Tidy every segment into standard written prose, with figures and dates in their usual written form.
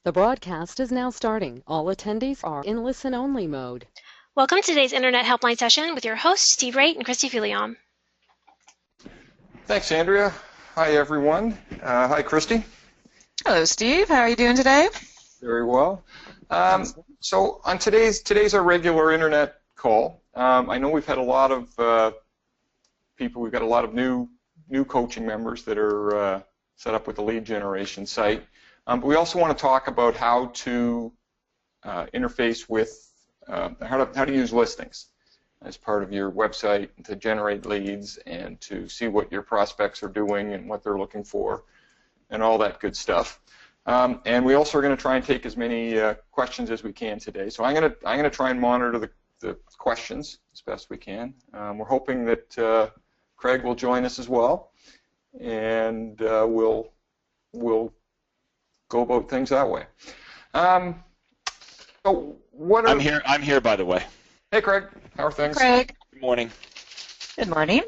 The broadcast is now starting. All attendees are in listen-only mode. Welcome to today's Internet Helpline session with your hosts, Steve Wright and Christy Filion. Thanks, Andrea. Hi, everyone. Hi, Christy. Hello, Steve. How are you doing today? Very well. So on today's our regular internet call. I know we've had a lot of people. We've got a lot of new coaching members that are set up with the lead generation site. But we also want to talk about how to interface with how to use listings as part of your website to generate leads and to see what your prospects are doing and what they're looking for and all that good stuff. And we also are going to try and take as many questions as we can today. So I'm going to try and monitor the questions as best we can. We're hoping that Craig will join us as well, and we'll go about things that way. So what are I'm here, by the way. Hey, Craig. How are things? Craig. Good morning. Good morning.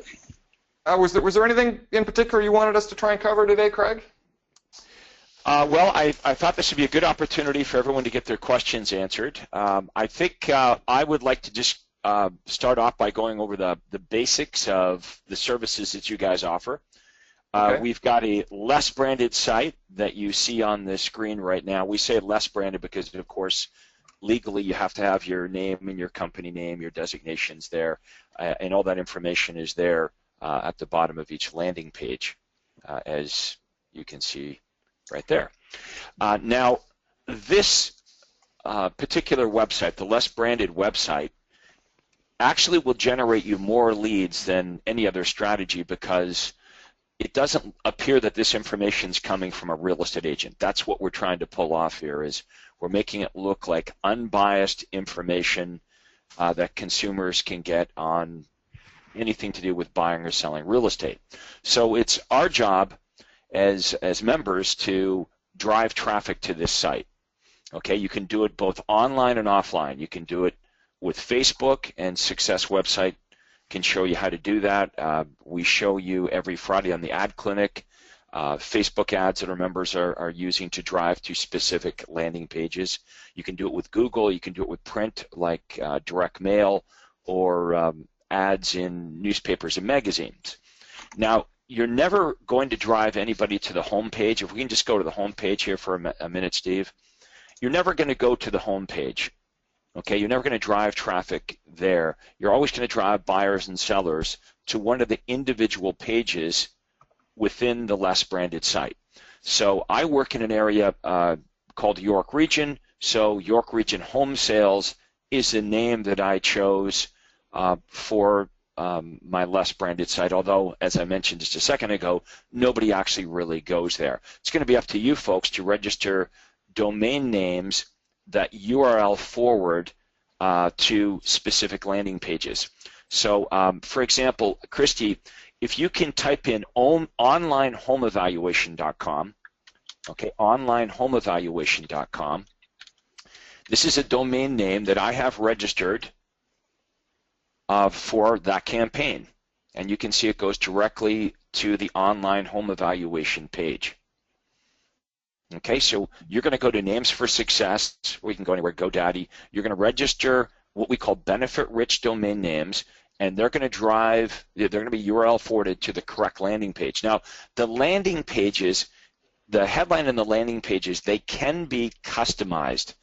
Was there anything in particular you wanted us to try and cover today, Craig? Well, I thought this would be a good opportunity for everyone to get their questions answered. I think I would like to just start off by going over the basics of the services that you guys offer. Okay. We've got a less branded site that you see on the screen right now. We say less branded because, of course, legally you have to have your name and your company name, your designations there, and all that information is there at the bottom of each landing page, as you can see right there. Now, this particular website, the less branded website, actually will generate you more leads than any other strategy because it doesn't appear that this information is coming from a real estate agent. That's what we're trying to pull off here, is we're making it look like unbiased information that consumers can get on anything to do with buying or selling real estate. So it's our job as members to drive traffic to this site. Okay, you can do it both online and offline. You can do it with Facebook, and Success Website can show you how to do that. We show you every Friday on the Ad Clinic Facebook ads that our members are using to drive to specific landing pages. You can do it with Google. You can do it with print, like direct mail or ads in newspapers and magazines. Now, you're never going to drive anybody to the home page. If we can just go to the home page here for a minute, Steve. You're never going to go to the home page. Okay, you're never going to drive traffic there. You're always going to drive buyers and sellers to one of the individual pages within the less branded site. So I work in an area called York Region. So York Region Home Sales is the name that I chose for my less branded site, although, as I mentioned just a second ago, nobody actually really goes there. It's going to be up to you folks to register domain names that URL forward to specific landing pages. So, for example, Christy, if you can type in onlinehomeevaluation.com, okay, onlinehomeevaluation.com, this is a domain name that I have registered for that campaign, and you can see it goes directly to the online home evaluation page. Okay, so you're going to go to Names for Success, or you can go anywhere, GoDaddy. You're going to register what we call benefit-rich domain names, and they're going to they're going to be URL forwarded to the correct landing page. Now, the landing pages, the headline and the landing pages, they can be customized.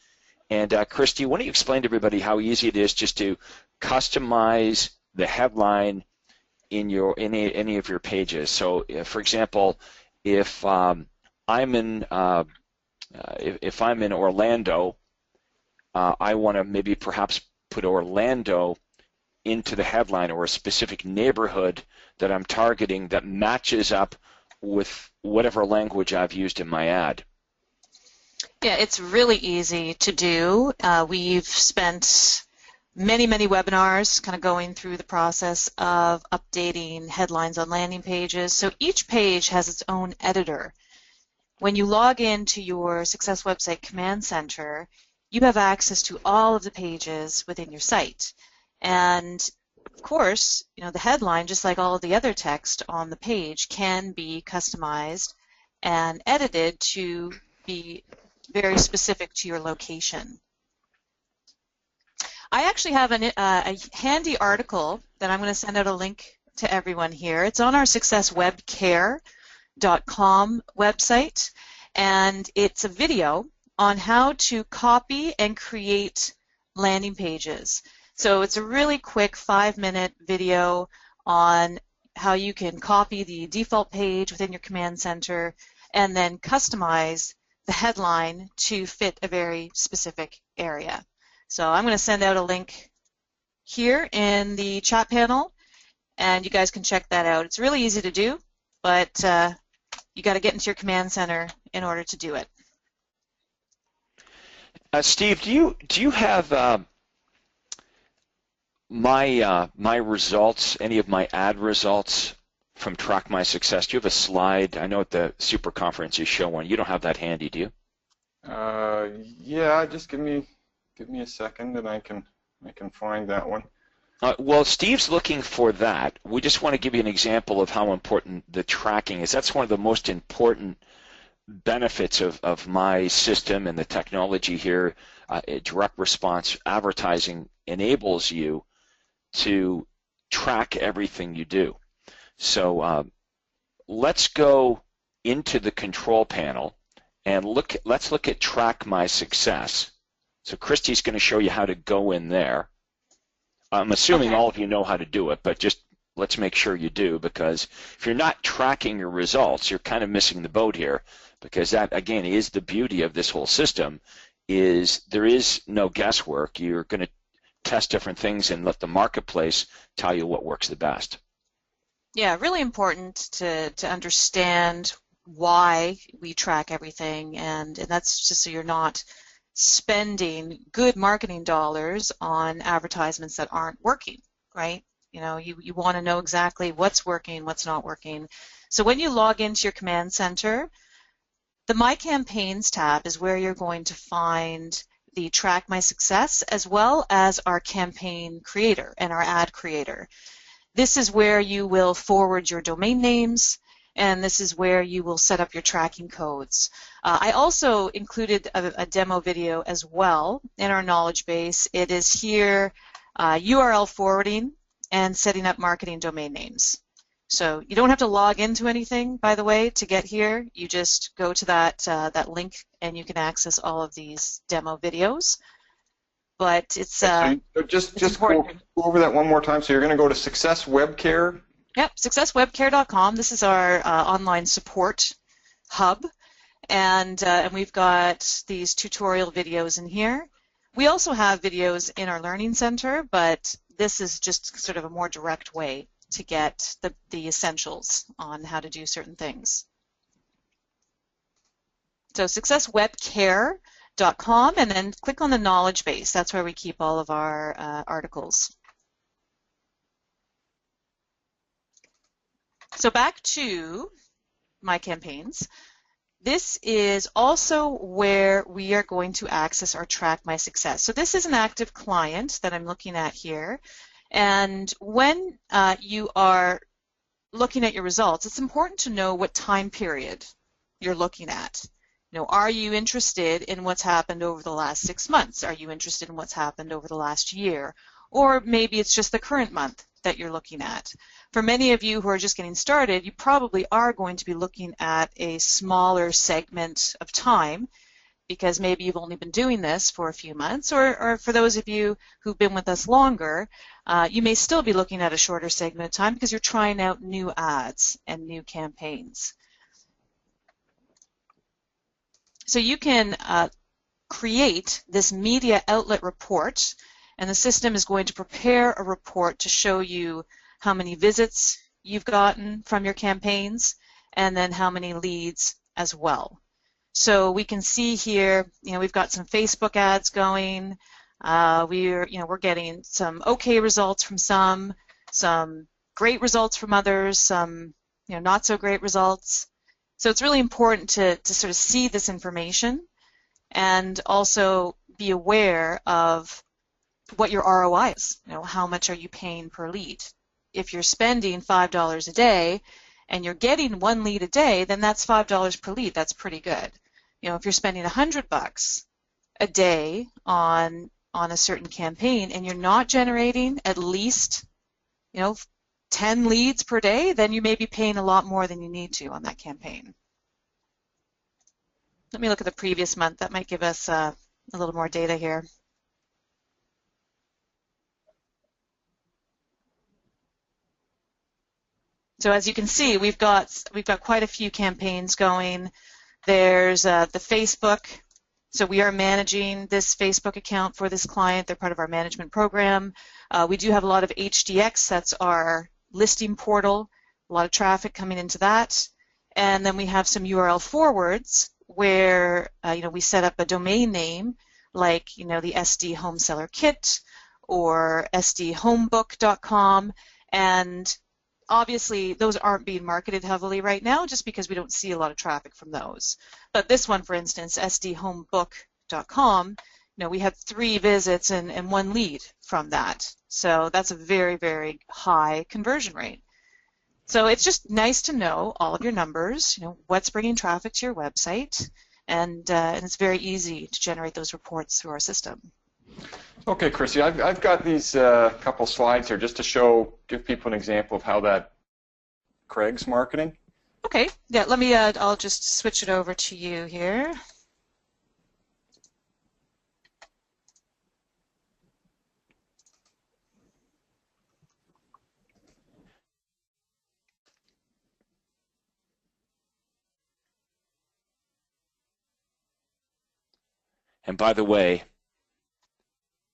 And Christy, why don't you explain to everybody how easy it is just to customize the headline in any of your pages? So, for example, if I'm in Orlando, I want to maybe perhaps put Orlando into the headline, or a specific neighborhood that I'm targeting that matches up with whatever language I've used in my ad. Yeah, it's really easy to do. We've spent many webinars kind of going through the process of updating headlines on landing pages. So each page has its own editor. When you log into your Success Website Command Center, you have access to all of the pages within your site. And of course, you know, the headline, just like all of the other text on the page, can be customized and edited to be very specific to your location. I actually have a handy article that I'm going to send out a link to everyone here. It's on our successwebcare.com website, and it's a video on how to copy and create landing pages. So it's a really quick 5-minute video on how you can copy the default page within your command center and then customize the headline to fit a very specific area. So I'm going to send out a link here in the chat panel, and you guys can check that out. It's really easy to do, but you got to get into your command center in order to do it. Steve, do you have my results, any of my ad results from Track My Success? Do you have a slide? I know at the Super Conference you show one. You don't have that handy, do you? Yeah, just give me a second, and I can find that one. Well, Steve's looking for that. We just want to give you an example of how important the tracking is. That's one of the most important benefits of my system and the technology here. Direct response advertising enables you to track everything you do. So let's go into the control panel and let's look at Track My Success. So Christy's going to show you how to go in there. I'm assuming all of you know how to do it, but just let's make sure you do, because if you're not tracking your results, you're kind of missing the boat here, because that, again, is the beauty of this whole system, is there is no guesswork. You're going to test different things and let the marketplace tell you what works the best. Yeah, really important to understand why we track everything, and that's just so you're not spending good marketing dollars on advertisements that aren't working, right? You know, you want to know exactly what's working, what's not working. So when you log into your command center, the My Campaigns tab is where you're going to find the Track My Success as well as our campaign creator and our ad creator. This is where you will forward your domain names, and this is where you will set up your tracking codes. I also included a demo video as well in our knowledge base. It is here, URL forwarding and setting up marketing domain names. So you don't have to log into anything, by the way, to get here. You just go to that link and you can access all of these demo videos. But it's So just go over that one more time. So you're going to go to Success Web Care. Yep, successwebcare.com. This is our online support hub, and we've got these tutorial videos in here. We also have videos in our Learning Center, but this is just sort of a more direct way to get the essentials on how to do certain things. So successwebcare.com, and then click on the knowledge base. That's where we keep all of our articles. So back to My Campaigns. This is also where we are going to access our Track My Success. So this is an active client that I'm looking at here. And when you are looking at your results, it's important to know what time period you're looking at. You know, are you interested in what's happened over the last 6 months? Are you interested in what's happened over the last year? Or maybe it's just the current month that you're looking at. For many of you who are just getting started, you probably are going to be looking at a smaller segment of time, because maybe you've only been doing this for a few months, or for those of you who've been with us longer, you may still be looking at a shorter segment of time because you're trying out new ads and new campaigns. So you can create this media outlet report, and the system is going to prepare a report to show you how many visits you've gotten from your campaigns, and then how many leads as well. So we can see here, you know, we've got some Facebook ads going. We're getting some okay results from some great results from others, some not so great results. So it's really important to sort of see this information and also be aware of what your ROI is. You know, how much are you paying per lead? If you're spending $5 a day and you're getting 1 lead a day, then that's $5 per lead. That's pretty good. if you're spending $100 a day on a certain campaign and you're not generating at least 10 leads per day, then you may be paying a lot more than you need to on that campaign. Let me look at the previous month. That might give us a little more data here. So as you can see, we've got quite a few campaigns going. There's the Facebook. So we are managing this Facebook account for this client. They're part of our management program. We do have a lot of HDX. That's our listing portal. A lot of traffic coming into that. And then we have some URL forwards where we set up a domain name like the SD Home Seller Kit or sdhomebook.com, and obviously those aren't being marketed heavily right now just because we don't see a lot of traffic from those. But this one, for instance, sdhomebook.com, we had 3 visits and 1 lead from that. So that's a very, very high conversion rate. So it's just nice to know all of your numbers, what's bringing traffic to your website, and it's very easy to generate those reports through our system. Okay, Chrissy, I've got these couple slides here just to give people an example of how that Craig's marketing. Okay, yeah, let me, I'll just switch it over to you here. And by the way,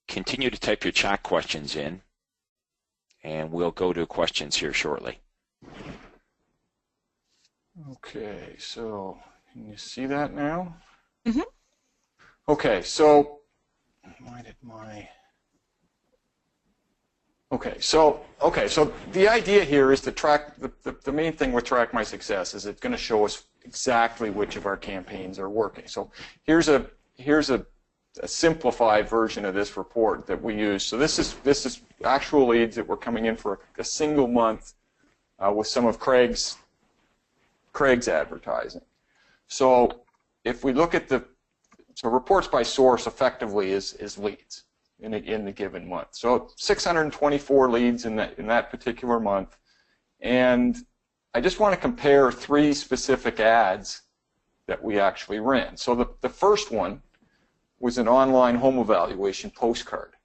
continue to type your chat questions in, and we'll go to questions here shortly. Okay, so can you see that now? Mm-hmm. Okay, so why did my... Okay, so the idea here is to track the main thing with Track My Success is it's going to show us exactly which of our campaigns are working. So here's a simplified version of this report that we use. So this is actual leads that were coming in for a single month with some of Craig's advertising. So if we look at reports by source effectively is leads in the given month. So 624 leads in that particular month, and I just want to compare 3 specific ads that we actually ran. So the first one was an online home evaluation postcard.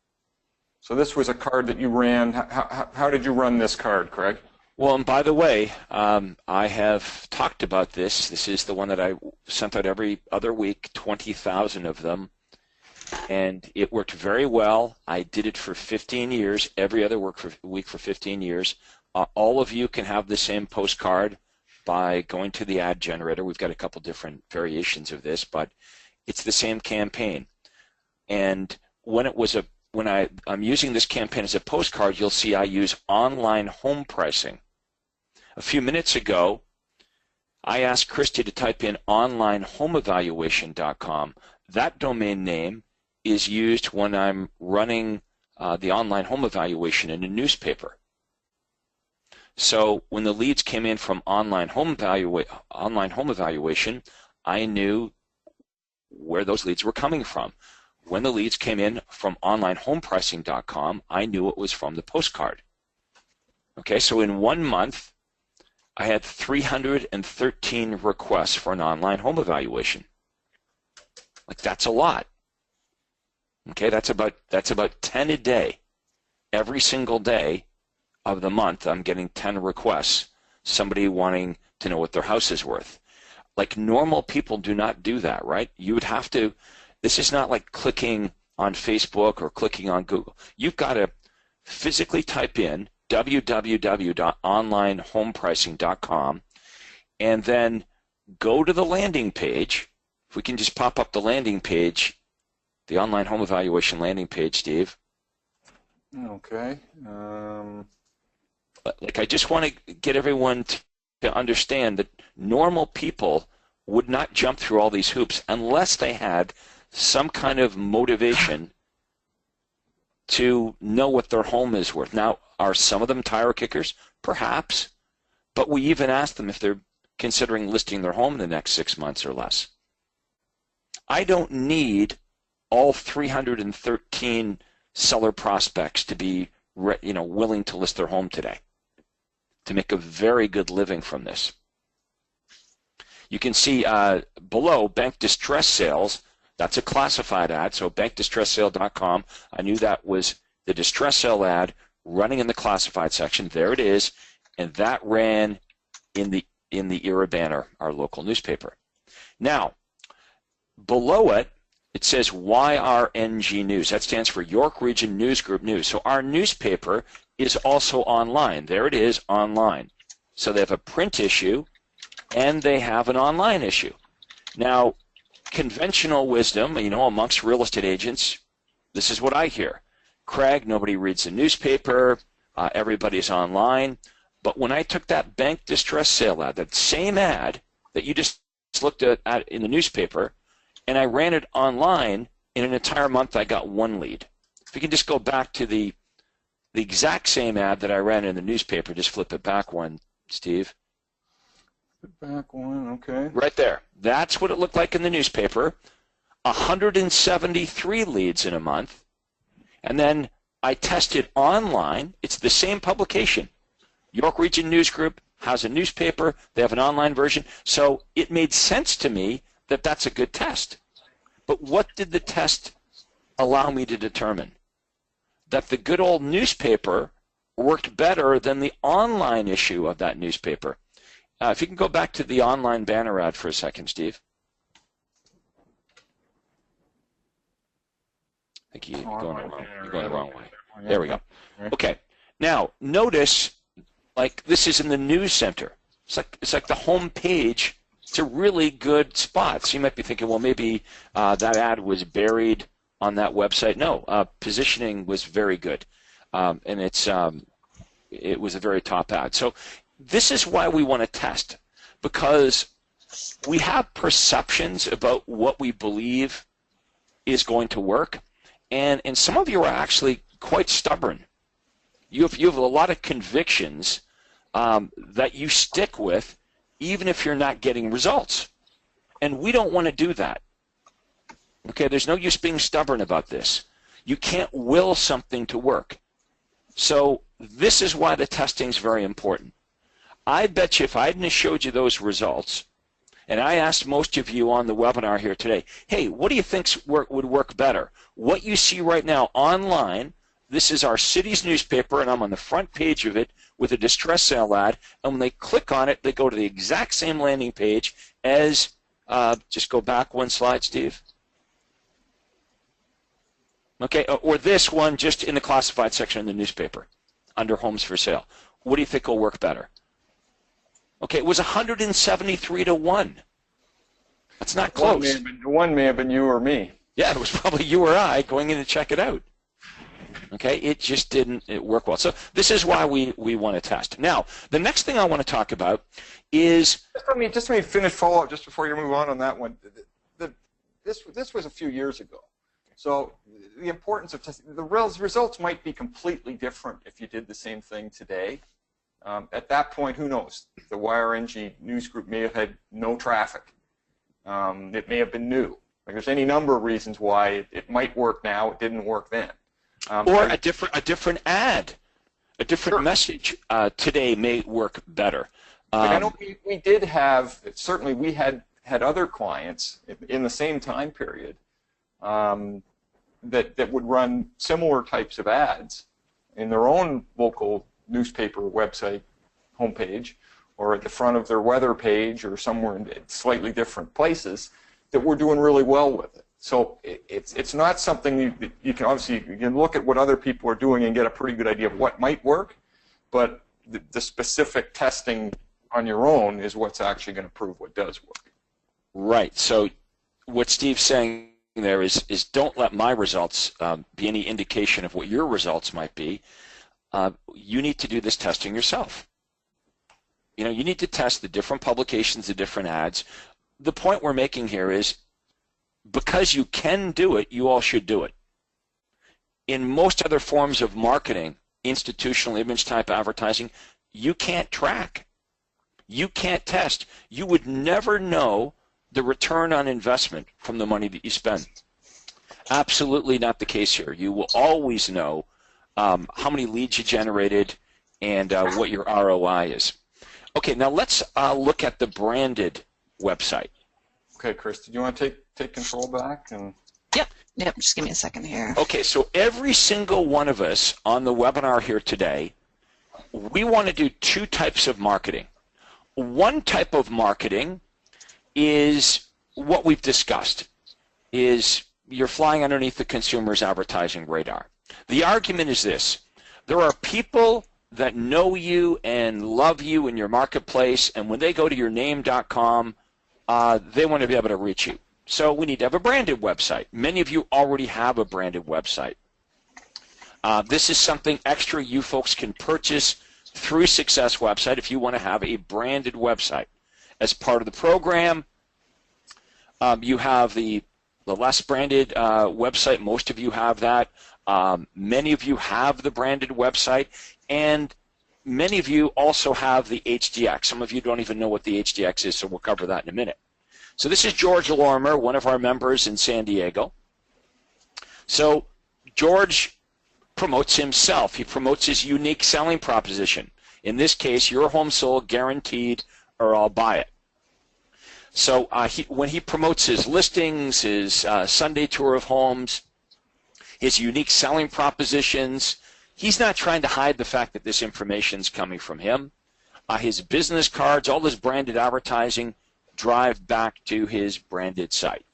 So this was a card that you ran. How did you run this card, Craig? Well, and by the way, I have talked about this. This is the one that I sent out every other week, 20,000 of them, and it worked very well. I did it for 15 years, every other week for 15 years. All of you can have the same postcard by going to the ad generator. We've got a couple different variations of this, but it's the same campaign. And when I'm using this campaign as a postcard, you'll see I use online home pricing. A few minutes ago, I asked Christy to type in onlinehomeevaluation.com. That domain name is used when I'm running the online home evaluation in a newspaper. So when the leads came in from online home evaluation, I knew where those leads were coming from. When the leads came in from onlinehomepricing.com, I knew it was from the postcard. Okay, so in 1 month, I had 313 requests for an online home evaluation. That's a lot. Okay, that's about 10 a day. Every single day of the month, I'm getting 10 requests. Somebody wanting to know what their house is worth. Normal people do not do that, right? You would have to, this is not like clicking on Facebook or clicking on Google. You've got to physically type in www.onlinehomepricing.com and then go to the landing page. If we can just pop up the landing page, the online home evaluation landing page, Steve. Okay. I just want to get everyone to understand that normal people would not jump through all these hoops unless they had some kind of motivation to know what their home is worth. Now, are some of them tire kickers? Perhaps. But we even ask them if they're considering listing their home in the next 6 months or less. I don't need all 313 seller prospects to be willing to list their home today to make a very good living from this. You can see below bank distress sales. That's a classified ad, so bankdistresssale.com. I knew that was the distress sale ad running in the classified section. There it is, and that ran in the Era Banner, our local newspaper. Now, below it, it says YRNG News. That stands for York Region News Group News. So our newspaper is also online. There it is, online. So they have a print issue, and they have an online issue. Now, conventional wisdom, amongst real estate agents, this is what I hear. Craig, nobody reads the newspaper. Everybody's online. But when I took that bank distress sale ad, that same ad that you just looked at in the newspaper, and I ran it online, in an entire month I got 1 lead. If you can just go back to the exact same ad that I ran in the newspaper, just flip it back one, Steve. Back one, okay. Right there. That's what it looked like in the newspaper. 173 leads in a month. And then I tested online. It's the same publication. York Region News Group has a newspaper. They have an online version. So it made sense to me that that's a good test. But what did the test allow me to determine? That the good old newspaper worked better than the online issue of that newspaper. If you can go back to the online banner ad for a second, Steve. I think you're going the wrong way. There we go. Okay. Now, notice, like, this is in the news center. It's like the home page. It's a really good spot. So you might be thinking, well, maybe that ad was buried on that website. No, positioning was very good, and it was a very top ad. So this is why we want to test, because we have perceptions about what we believe is going to work, and some of you are actually quite stubborn. You have a lot of convictions that you stick with, even if you're not getting results, and we don't want to do that. Okay, there's no use being stubborn about this. You can't will something to work. So this is why the testing is very important. I bet you if I hadn't showed you those results, and I asked most of you on the webinar here today, hey, what do you think would work better? What you see right now online, this is our city's newspaper, and I'm on the front page of it with a distress sale ad, and when they click on it, they go to the exact same landing page as, just go back one slide, Steve. Okay, or this one just in the classified section in the newspaper under homes for sale. What do you think will work better? Okay, it was 173 to 1. That's not close. One may have been you or me. Yeah, it was probably you or I going in to check it out. Okay, it just didn't work well. So this is why we want to test. Now, the next thing I want to talk about is... Just let me finish follow-up just before you move on that one. This was a few years ago. So the importance of testing, the results might be completely different if you did the same thing today. At that point, who knows? The YRNG News Group may have had no traffic. It may have been new. Like, there's any number of reasons why it might work now, it didn't work then. Or a different ad, a different message today may work better. I know we did have, certainly we had other clients in the same time period that would run similar types of ads in their own local newspaper website homepage or at the front of their weather page or somewhere in slightly different places that were doing really well with it. So it's not something you can obviously, you can look at what other people are doing and get a pretty good idea of what might work, but the specific testing on your own is what's actually going to prove what does work. Right. So what Steve's saying there is don't let my results be any indication of what your results might be. You need to do this testing yourself. You need to test the different publications, the different ads. The point we're making here is because you can do it, you all should do it. In most other forms of marketing, institutional image type advertising, you can't track. You can't test. You would never know the return on investment from the money that you spend. Absolutely not the case here. You will always know how many leads you generated and what your ROI is. Okay, now let's look at the branded website. Okay, Chris, do you want to take control back? Yep, just give me a second here. Okay, so every single one of us on the webinar here today, we want to do two types of marketing. One type of marketing is what we've discussed, is you're flying underneath the consumer's advertising radar. The argument is this: there are people that know you and love you in your marketplace, and when they go to yourname.com, they want to be able to reach you. So we need to have a branded website. Many of you already have a branded website. This is something extra you folks can purchase through Success Website if you want to have a branded website. As part of the program, you have the less branded website. Most of you have that. Many of you have the branded website, and many of you also have the HDX. Some of you don't even know what the HDX is, so we'll cover that in a minute. So this is George Lorimer, one of our members in San Diego. So George promotes himself. He promotes his unique selling proposition. In this case, your home sold guaranteed, or I'll buy it. So when he promotes his listings, his Sunday tour of homes, his unique selling propositions, he's not trying to hide the fact that this information is coming from him. His business cards, all his branded advertising, drive back to his branded site.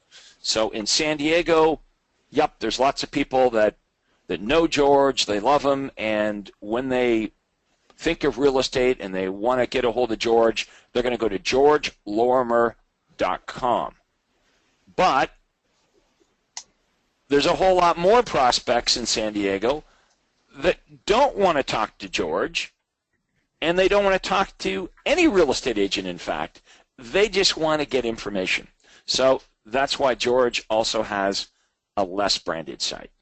So in San Diego, yep, there's lots of people that know George, they love him, and when they think of real estate and they want to get a hold of George, they're going to go to georgelorimer.com. But there's a whole lot more prospects in San Diego that don't want to talk to George, and they don't want to talk to any real estate agent, in fact. They just want to get information. So that's why George also has a less branded site.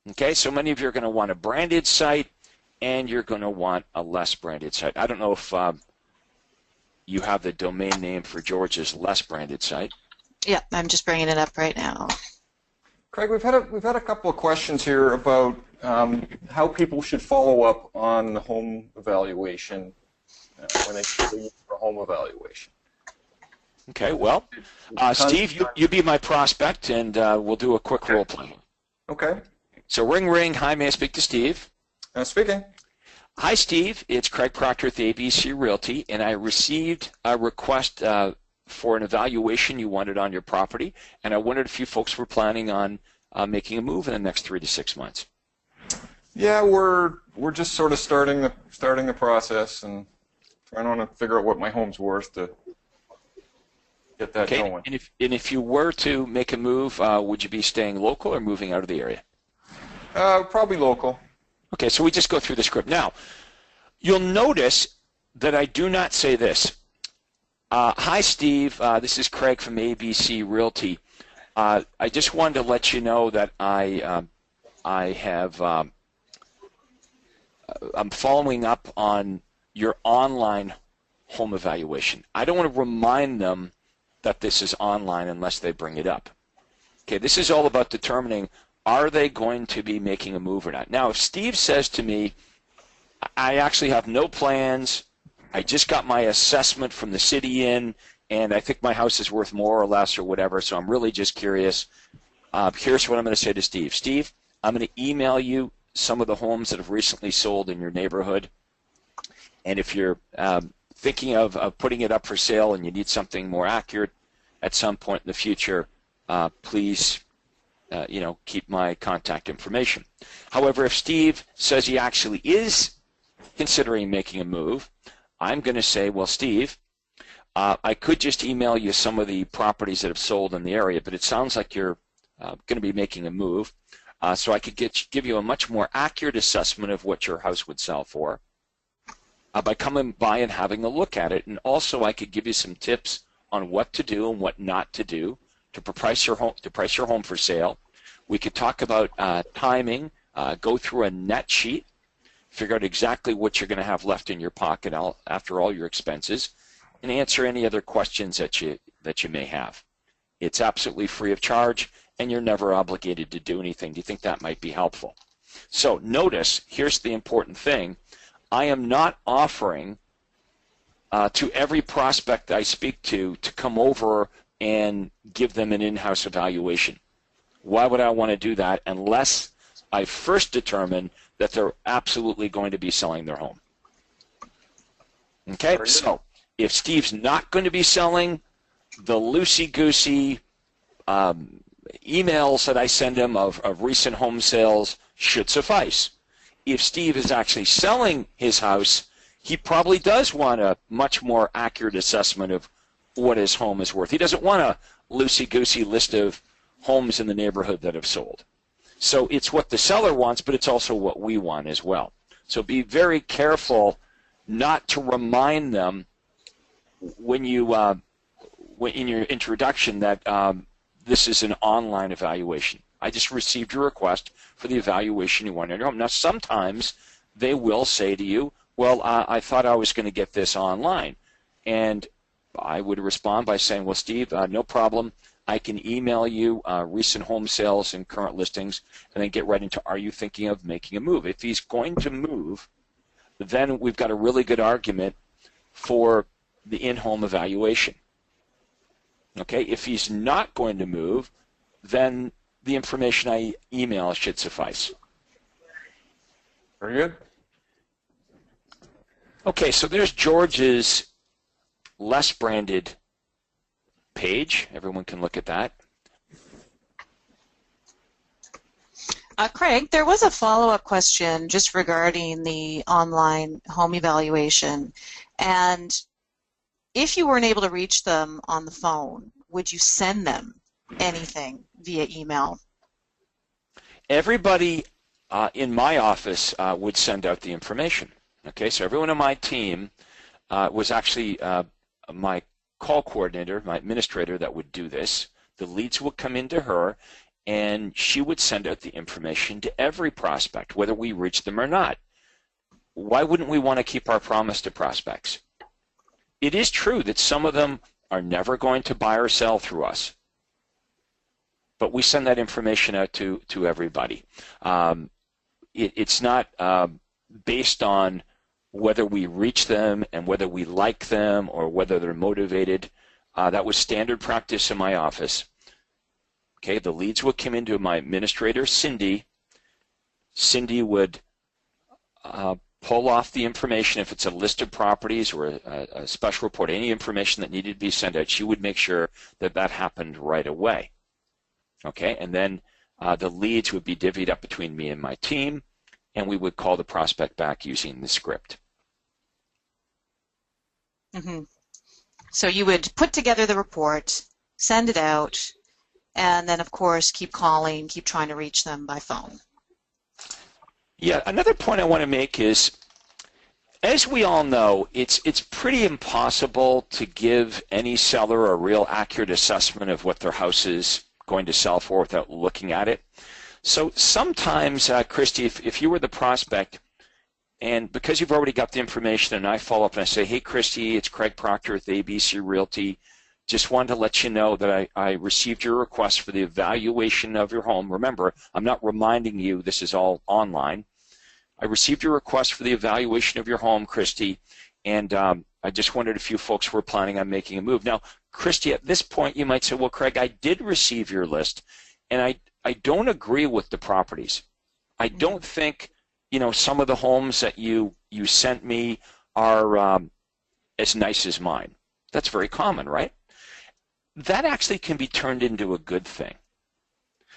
Okay, so many of you are going to want a branded site, and you're going to want a less branded site. I don't know if you have the domain name for George's less branded site. Yeah, I'm just bringing it up right now. Craig, we've had a couple of questions here about how people should follow up on the home evaluation when they leave for home evaluation. Okay, well, Steve, you be my prospect, and we'll do a quick role play. Okay. So ring, ring. Hi, may I speak to Steve? Speaking. Hi, Steve. It's Craig Proctor with ABC Realty, and I received a request for an evaluation you wanted on your property, and I wondered if you folks were planning on making a move in the next 3 to 6 months. Yeah, we're just sort of starting the process and trying to figure out what my home's worth to get that going. And if you were to make a move, would you be staying local or moving out of the area? Probably local. Okay, so we just go through the script. Now, you'll notice that I do not say this. Hi, Steve. This is Craig from ABC Realty. I just wanted to let you know that I'm following up on your online home evaluation. I don't want to remind them that this is online unless they bring it up. Okay, this is all about determining, are they going to be making a move or not? Now, if Steve says to me, I actually have no plans, I just got my assessment from the city in, and I think my house is worth more or less or whatever, so I'm really just curious, here's what I'm going to say to Steve. Steve, I'm going to email you some of the homes that have recently sold in your neighborhood, and if you're thinking of putting it up for sale and you need something more accurate at some point in the future, please keep my contact information. However, if Steve says he actually is considering making a move, I'm going to say, well, Steve, I could just email you some of the properties that have sold in the area, but it sounds like you're going to be making a move, so I could give you a much more accurate assessment of what your house would sell for by coming by and having a look at it, and also I could give you some tips on what to do and what not to do to price your home for sale. We could talk about timing, go through a net sheet, figure out exactly what you're going to have left in your pocket after all your expenses, and answer any other questions that that you may have. It's absolutely free of charge, and you're never obligated to do anything. Do you think that might be helpful? So notice, here's the important thing. I am not offering to every prospect I speak to come over and give them an in-house evaluation. Why would I want to do that unless I first determine that they're absolutely going to be selling their home? Okay, so if Steve's not going to be selling, the loosey-goosey emails that I send him of recent home sales should suffice. If Steve is actually selling his house, he probably does want a much more accurate assessment of what his home is worth. He doesn't want a loosey-goosey list of homes in the neighborhood that have sold. So it's what the seller wants, but it's also what we want as well. So be very careful not to remind them when you in your introduction that this is an online evaluation. I just received your request for the evaluation you want in your home. Now, sometimes they will say to you, well, I thought I was going to get this online. And I would respond by saying, well, Steve, no problem. I can email you recent home sales and current listings, and then get right into, are you thinking of making a move? If he's going to move, then we've got a really good argument for the in-home evaluation. Okay, if he's not going to move, then the information I email should suffice. Very good. Okay, so there's George's less branded page. Everyone can look at that. Craig, there was a follow-up question just regarding the online home evaluation. And if you weren't able to reach them on the phone, would you send them anything via email? Everybody in my office would send out the information. Okay, so everyone on my team was actually my call coordinator, my administrator that would do this. The leads would come into her, and she would send out the information to every prospect, whether we reach them or not. Why wouldn't we want to keep our promise to prospects? It is true that some of them are never going to buy or sell through us, but we send that information out to everybody. It's not based on whether we reach them and whether we like them or whether they're motivated. That was standard practice in my office. Okay, the leads would come into my administrator, Cindy. Cindy would pull off the information. If it's a list of properties or a special report, any information that needed to be sent out, she would make sure that that happened right away. Okay, and then the leads would be divvied up between me and my team, and we would call the prospect back using the script. Mm-hmm. So you would put together the report, send it out, and then, of course, keep calling, keep trying to reach them by phone. Yeah, another point I want to make is, as we all know, it's pretty impossible to give any seller a real accurate assessment of what their house is going to sell for without looking at it. So sometimes, Christy, if you were the prospect, and because you've already got the information and I follow up and I say, hey, Christy, it's Craig Proctor with ABC Realty. Just wanted to let you know that I received your request for the evaluation of your home. Remember, I'm not reminding you this is all online. I received your request for the evaluation of your home, Christy, and I just wondered if you folks were planning on making a move. Now, Christy, at this point, you might say, well, Craig, I did receive your list, and I don't agree with the properties. I don't think, some of the homes that you sent me are as nice as mine. That's very common, right? That actually can be turned into a good thing.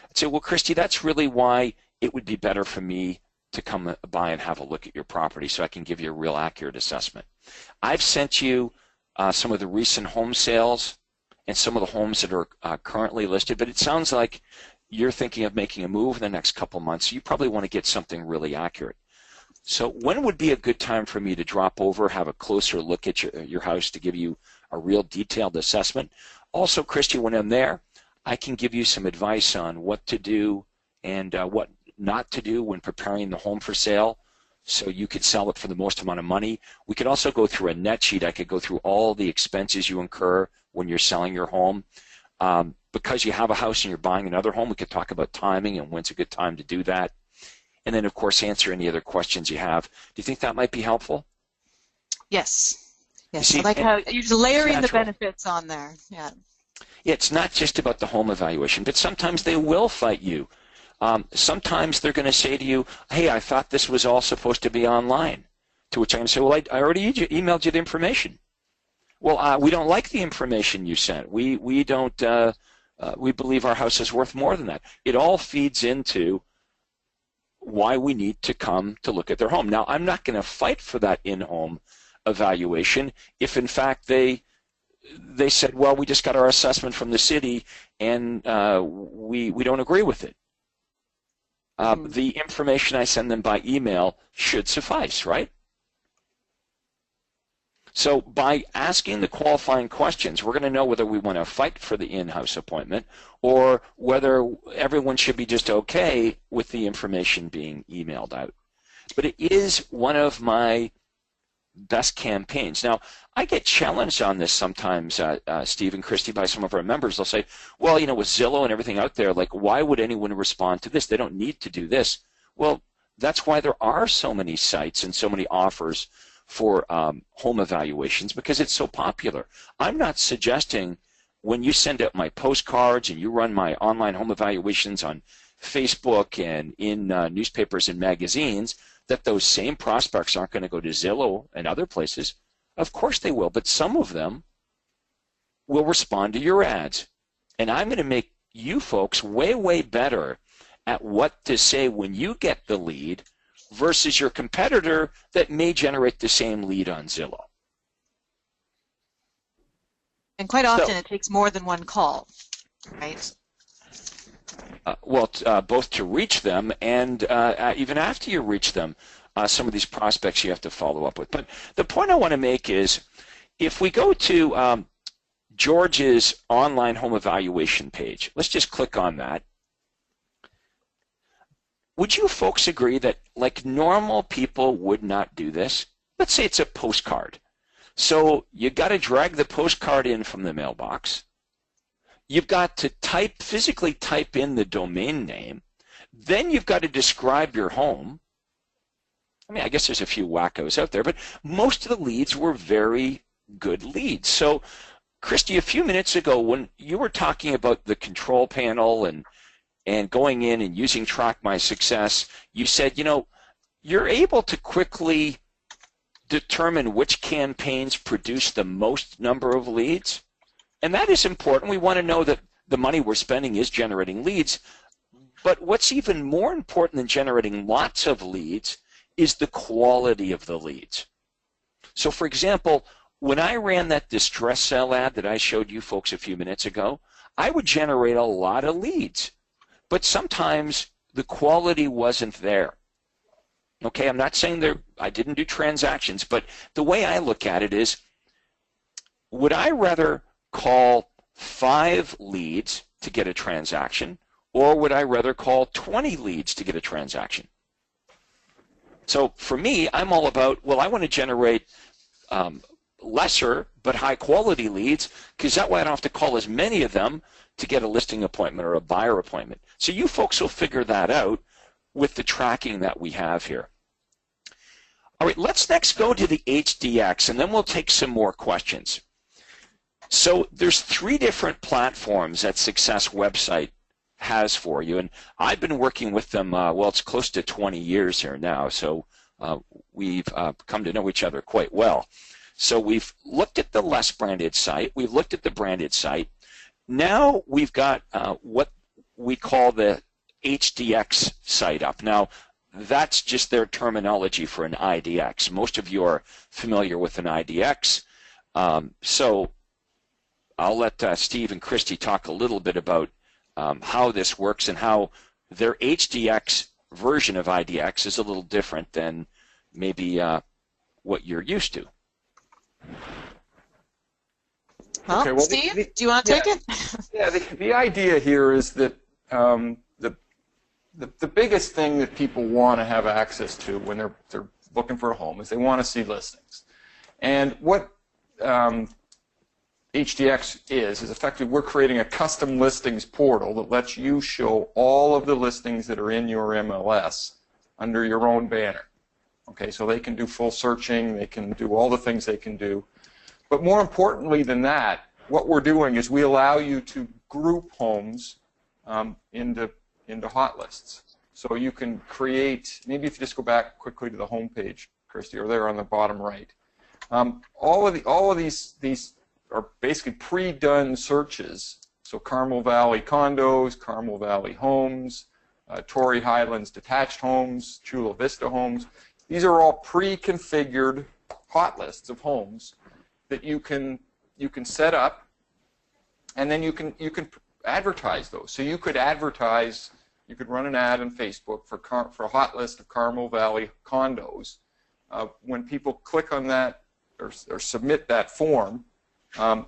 I'd say, well, Christy, that's really why it would be better for me to come by and have a look at your property so I can give you a real accurate assessment. I've sent you some of the recent home sales and some of the homes that are currently listed, but it sounds like you're thinking of making a move in the next couple months. So you probably want to get something really accurate. So when would be a good time for me to drop over, have a closer look at your house to give you a real detailed assessment? Also, Christy, when I'm there, I can give you some advice on what to do and what not to do when preparing the home for sale so you could sell it for the most amount of money. We could also go through a net sheet. I could go through all the expenses you incur when you're selling your home. Because you have a house and you're buying another home, we could talk about timing and when's a good time to do that. And then, of course, answer any other questions you have. Do you think that might be helpful? Yes. Yes. See, I like how you're layering the natural. benefits on there. Yeah. Yeah, it's not just about the home evaluation, but sometimes they will fight you. Sometimes they're going to say to you, hey, I thought this was all supposed to be online. To which I'm going to say, well, I already emailed you the information. Well, we don't like the information you sent. We don't. We believe our house is worth more than that. It all feeds into why we need to come to look at their home. Now, I'm not going to fight for that in-home evaluation if, in fact, they said, well, we just got our assessment from the city and we don't agree with it. The information I send them by email should suffice, right? So by asking the qualifying questions, we're going to know whether we want to fight for the in-house appointment or whether everyone should be just okay with the information being emailed out. But it is one of my best campaigns. Now, I get challenged on this sometimes, Steve and Christy, by some of our members. They'll say, well, you know, with Zillow and everything out there, like, why would anyone respond to this? They don't need to do this. Well, that's why there are so many sites and so many offers for home evaluations, because it's so popular. I'm not suggesting when you send out my postcards and you run my online home evaluations on Facebook and in newspapers and magazines that those same prospects aren't going to go to Zillow and other places. Of course they will, but some of them will respond to your ads. And I'm going to make you folks way, way better at what to say when you get the lead versus your competitor that may generate the same lead on Zillow. And quite often it takes more than one call, right? Both to reach them and even after you reach them, some of these prospects you have to follow up with. But the point I want to make is if we go to George's online home evaluation page, let's just click on that. Would you folks agree that like normal people would not do this? Let's say it's a postcard. So you got to drag the postcard in from the mailbox. You've got to physically type in the domain name. Then you've got to describe your home. I mean, I guess there's a few wackos out there, but most of the leads were very good leads. So, Christy, a few minutes ago when you were talking about the control panel and going in and using Track My Success, you said, you know, you're able to quickly determine which campaigns produce the most number of leads. And that is important. We want to know that the money we're spending is generating leads. But what's even more important than generating lots of leads is the quality of the leads. So, for example, when I ran that distress sale ad that I showed you folks a few minutes ago, I would generate a lot of leads. But sometimes the quality wasn't there. Okay, I'm not saying I didn't do transactions, but the way I look at it is, would I rather call 5 leads to get a transaction, or would I rather call 20 leads to get a transaction? So for me, I'm all about, well, I want to generate lesser but high quality leads because that way I don't have to call as many of them to get a listing appointment or a buyer appointment. So you folks will figure that out with the tracking that we have here. All right, let's next go to the HDX, and then we'll take some more questions. So there's 3 different platforms that Success website has for you, and I've been working with them, well, it's close to 20 years here now, so we've come to know each other quite well. So we've looked at the less branded site, we've looked at the branded site. Now we've got what we call the HDX site up. Now, that's just their terminology for an IDX. Most of you are familiar with an IDX. So I'll let Steve and Christy talk a little bit about how this works and how their HDX version of IDX is a little different than maybe what you're used to. Well, Okay, Steve, do you want to take it? Yeah, the idea here is that the biggest thing that people want to have access to when they're looking for a home is they want to see listings. And what HDX is effectively we're creating a custom listings portal that lets you show all of the listings that are in your MLS under your own banner. Okay, so they can do full searching, they can do all the things they can do. But more importantly than that, what we're doing is we allow you to group homes into hot lists. So you can create, maybe if you just go back quickly to the home page, Christy, or there on the bottom right. All of these are basically pre-done searches. So Carmel Valley condos, Carmel Valley homes, Torrey Highlands detached homes, Chula Vista homes. These are all pre-configured hot lists of homes that you can set up, and then you can advertise those. So you could advertise, you could run an ad on Facebook for a hot list of Carmel Valley condos. When people click on that or submit that form,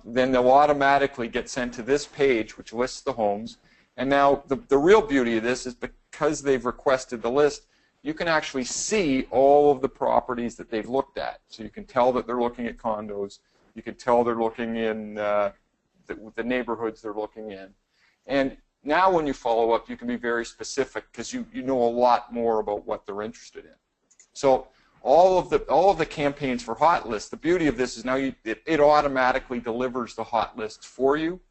then they'll automatically get sent to this page, which lists the homes. And now the real beauty of this is because they've requested the list, you can actually see all of the properties that they've looked at. So you can tell that they're looking at condos. You can tell they're looking in the neighborhoods they're looking in. And now when you follow up, you can be very specific because you know a lot more about what they're interested in. So all of the campaigns for hot lists, the beauty of this is now it automatically delivers the hot lists for you.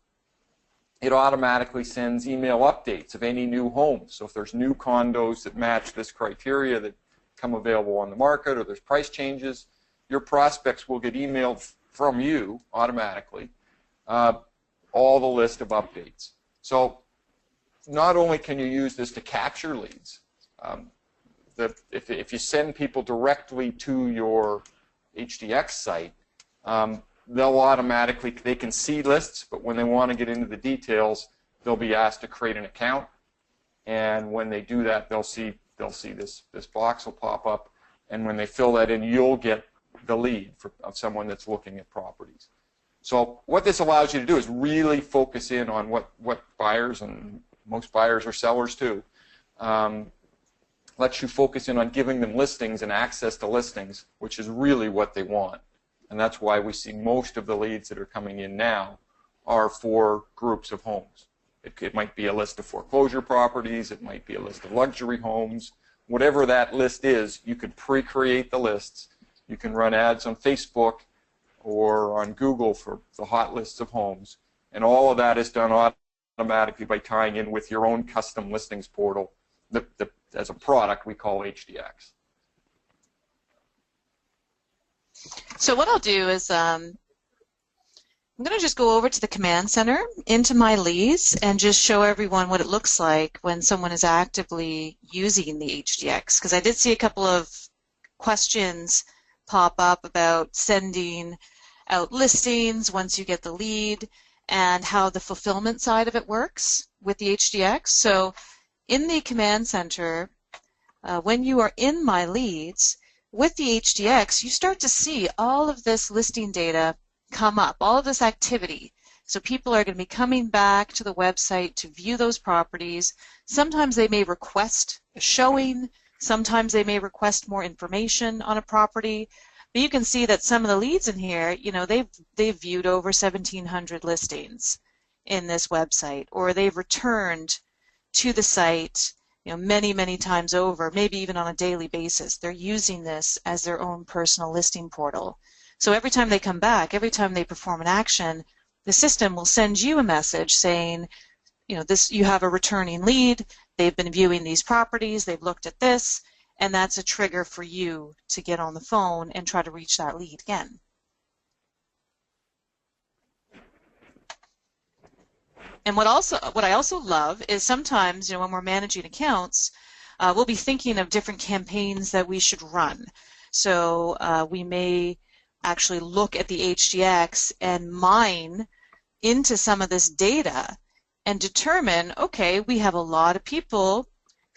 It automatically sends email updates of any new homes. So if there's new condos that match this criteria that come available on the market, or there's price changes, your prospects will get emailed from you automatically all the list of updates. So not only can you use this to capture leads, if you send people directly to your HDX site, they'll automatically, they can see lists, but when they want to get into the details, they'll be asked to create an account, and when they do that, they'll see this box will pop up, and when they fill that in, you'll get the lead of someone that's looking at properties. So what this allows you to do is really focus in on what buyers, and most buyers are sellers too, lets you focus in on giving them listings and access to listings, which is really what they want. And that's why we see most of the leads that are coming in now are for groups of homes. It might be a list of foreclosure properties, it might be a list of luxury homes. Whatever that list is, you can pre-create the lists. You can run ads on Facebook or on Google for the hot lists of homes. And all of that is done automatically by tying in with your own custom listings portal as a product we call HDX. So what I'll do is I'm going to just go over to the command center into my leads and just show everyone what it looks like when someone is actively using the HDX, because I did see a couple of questions pop up about sending out listings once you get the lead and how the fulfillment side of it works with the HDX. So in the command center, when you are in my leads, with the HDX, you start to see all of this listing data come up, all of this activity. So people are going to be coming back to the website to view those properties. Sometimes they may request a showing. Sometimes they may request more information on a property. But you can see that some of the leads in here, you know, they've viewed over 1,700 listings in this website, or they've returned to the site, you know, many, many times over, maybe even on a daily basis. They're using this as their own personal listing portal. So every time they come back, every time they perform an action, the system will send you a message saying, you know, you have a returning lead, they've been viewing these properties, they've looked at this, and that's a trigger for you to get on the phone and try to reach that lead again. And what I also love is sometimes, you know, when we're managing accounts, we'll be thinking of different campaigns that we should run. So we may actually look at the HDX and mine into some of this data and determine, okay, we have a lot of people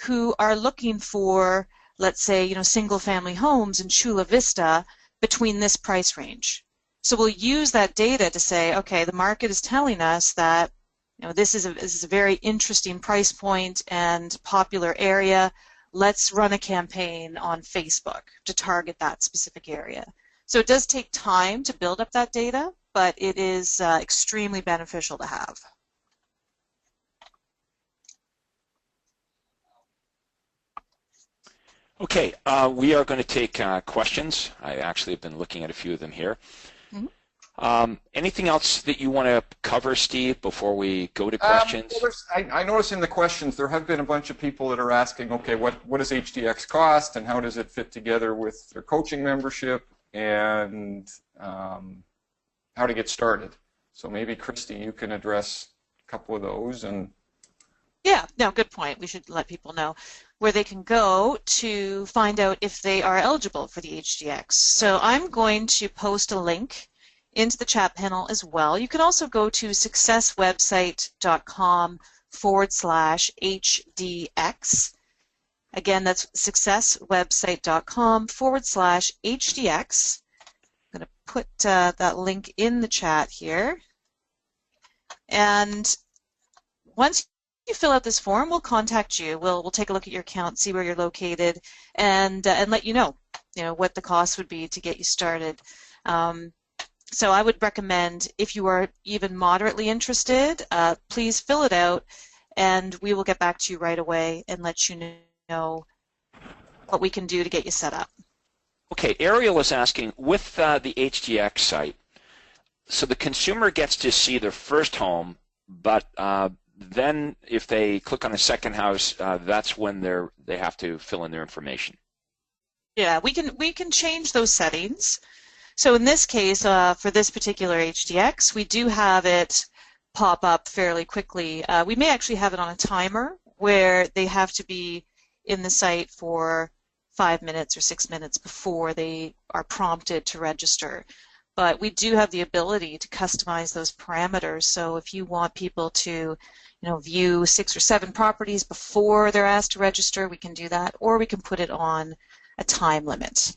who are looking for, let's say, you know, single-family homes in Chula Vista between this price range. So we'll use that data to say, okay, the market is telling us that, you know, this is a very interesting price point and popular area. Let's run a campaign on Facebook to target that specific area. So it does take time to build up that data, but it is extremely beneficial to have. Okay, we are going to take questions. I actually have been looking at a few of them here. Anything else that you want to cover, Steve, before we go to questions? Well, I noticed in the questions there have been a bunch of people that are asking, okay, what does HDX cost and how does it fit together with their coaching membership and how to get started. So maybe, Christy, you can address a couple of those. Yeah, no, good point. We should let people know where they can go to find out if they are eligible for the HDX. So I'm going to post a link into the chat panel as well. You can also go to successwebsite.com/HDX. Again, that's successwebsite.com/HDX. I'm going to put that link in the chat here. And once you fill out this form, we'll contact you. We'll take a look at your account, see where you're located, and let you know what the cost would be to get you started. So I would recommend, if you are even moderately interested, please fill it out, and we will get back to you right away and let you know what we can do to get you set up. Okay, Ariel is asking, with the HDX site, so the consumer gets to see their first home, but then if they click on a second house, that's when they have to fill in their information. Yeah, we can change those settings. So in this case, for this particular HDX, we do have it pop up fairly quickly. We may actually have it on a timer where they have to be in the site for 5 minutes or 6 minutes before they are prompted to register. But we do have the ability to customize those parameters. So if you want people to view 6 or 7 properties before they're asked to register, we can do that, or we can put it on a time limit.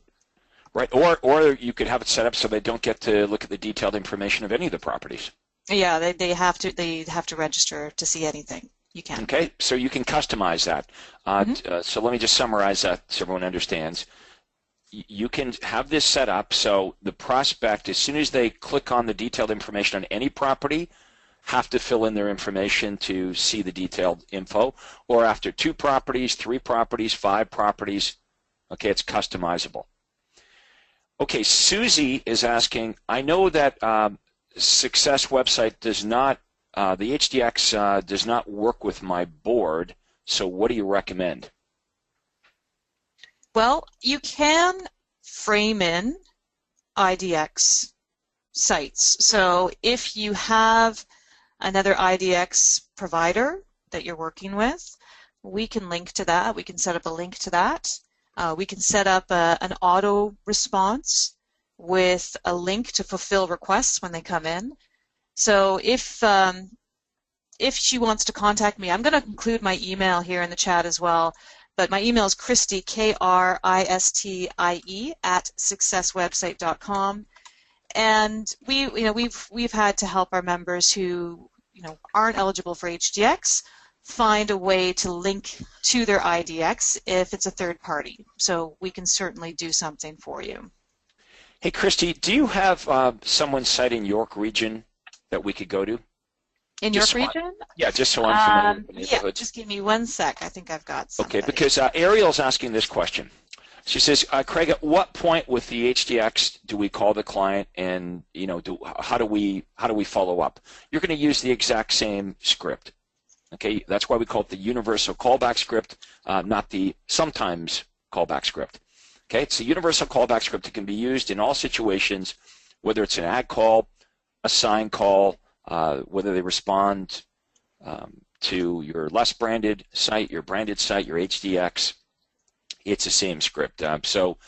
Right, or you could have it set up so they don't get to look at the detailed information of any of the properties. Yeah, they have to register to see anything. You can. Okay, so you can customize that. So let me just summarize that so everyone understands. You can have this set up so the prospect, as soon as they click on the detailed information on any property, have to fill in their information to see the detailed info, or after 2 properties, 3 properties, 5 properties, okay, it's customizable. Okay, Susie is asking, I know that Success website does not, the HDX does not work with my board, so what do you recommend? Well, you can frame in IDX sites. So if you have another IDX provider that you're working with, we can link to that. We can set up a link to that. We can set up an auto response with a link to fulfill requests when they come in. So if she wants to contact me, I'm going to include my email here in the chat as well. But my email is Christie, Kristie @successwebsite.com, and we've had to help our members who aren't eligible for HDX find a way to link to their IDX if it's a third party. So we can certainly do something for you. Hey, Christy, do you have someone's site in York region that we could go to? In York region? Yeah, just so I'm familiar with the neighborhood. Yeah, just give me 1 sec. I think I've got something. Okay, because Ariel's asking this question. She says, Craig, at what point with the HDX do we call the client, and how do we follow up? You're going to use the exact same script. Okay, that's why we call it the universal callback script, not the sometimes callback script. Okay, it's a universal callback script that can be used in all situations, whether it's an ad call, a sign call, whether they respond to your less branded site, your branded site, your HDX. It's the same script. Ariel,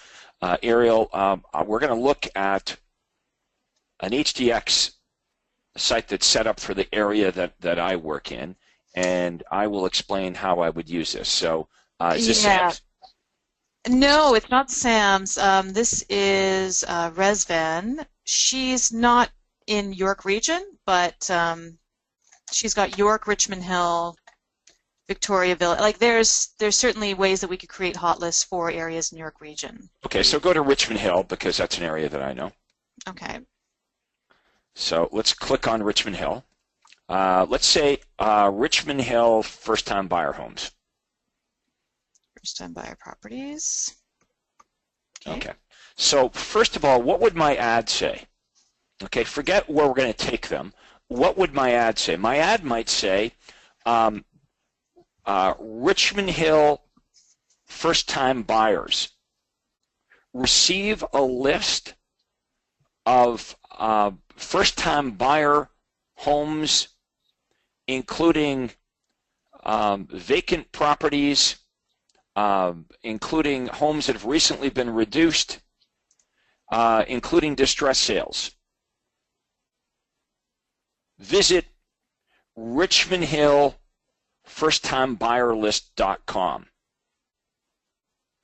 we're going to look at an HDX site that's set up for the area that I work in, and I will explain how I would use this. So is this Sam's? No, it's not Sam's. This is Resvan. She's not in York region, but she's got York, Richmond Hill, Victoriaville. Like there's certainly ways that we could create hot lists for areas in York region. Okay, so go to Richmond Hill because that's an area that I know. Okay. So let's click on Richmond Hill. Let's say Richmond Hill first-time buyer homes. First-time buyer properties. Okay. So first of all, what would my ad say? Okay, forget where we're going to take them. What would my ad say? My ad might say Richmond Hill first-time buyers receive a list of first-time buyer homes, including vacant properties, including homes that have recently been reduced, including distress sales. Visit richmondhillfirsttimebuyerlist.com.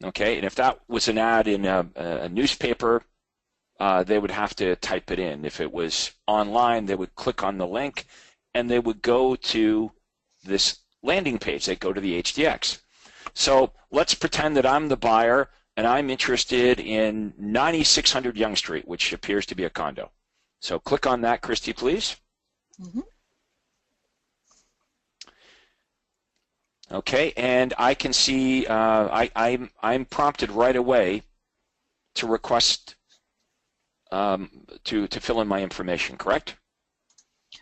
Okay, and if that was an ad in a newspaper, they would have to type it in. If it was online, they would click on the link and they would go to this landing page. They go to the HDX. So let's pretend that I'm the buyer and I'm interested in 9600 Yonge Street, which appears to be a condo. So click on that, Christy, please. Mm-hmm. Okay, and I can see I'm prompted right away to request to fill in my information, correct?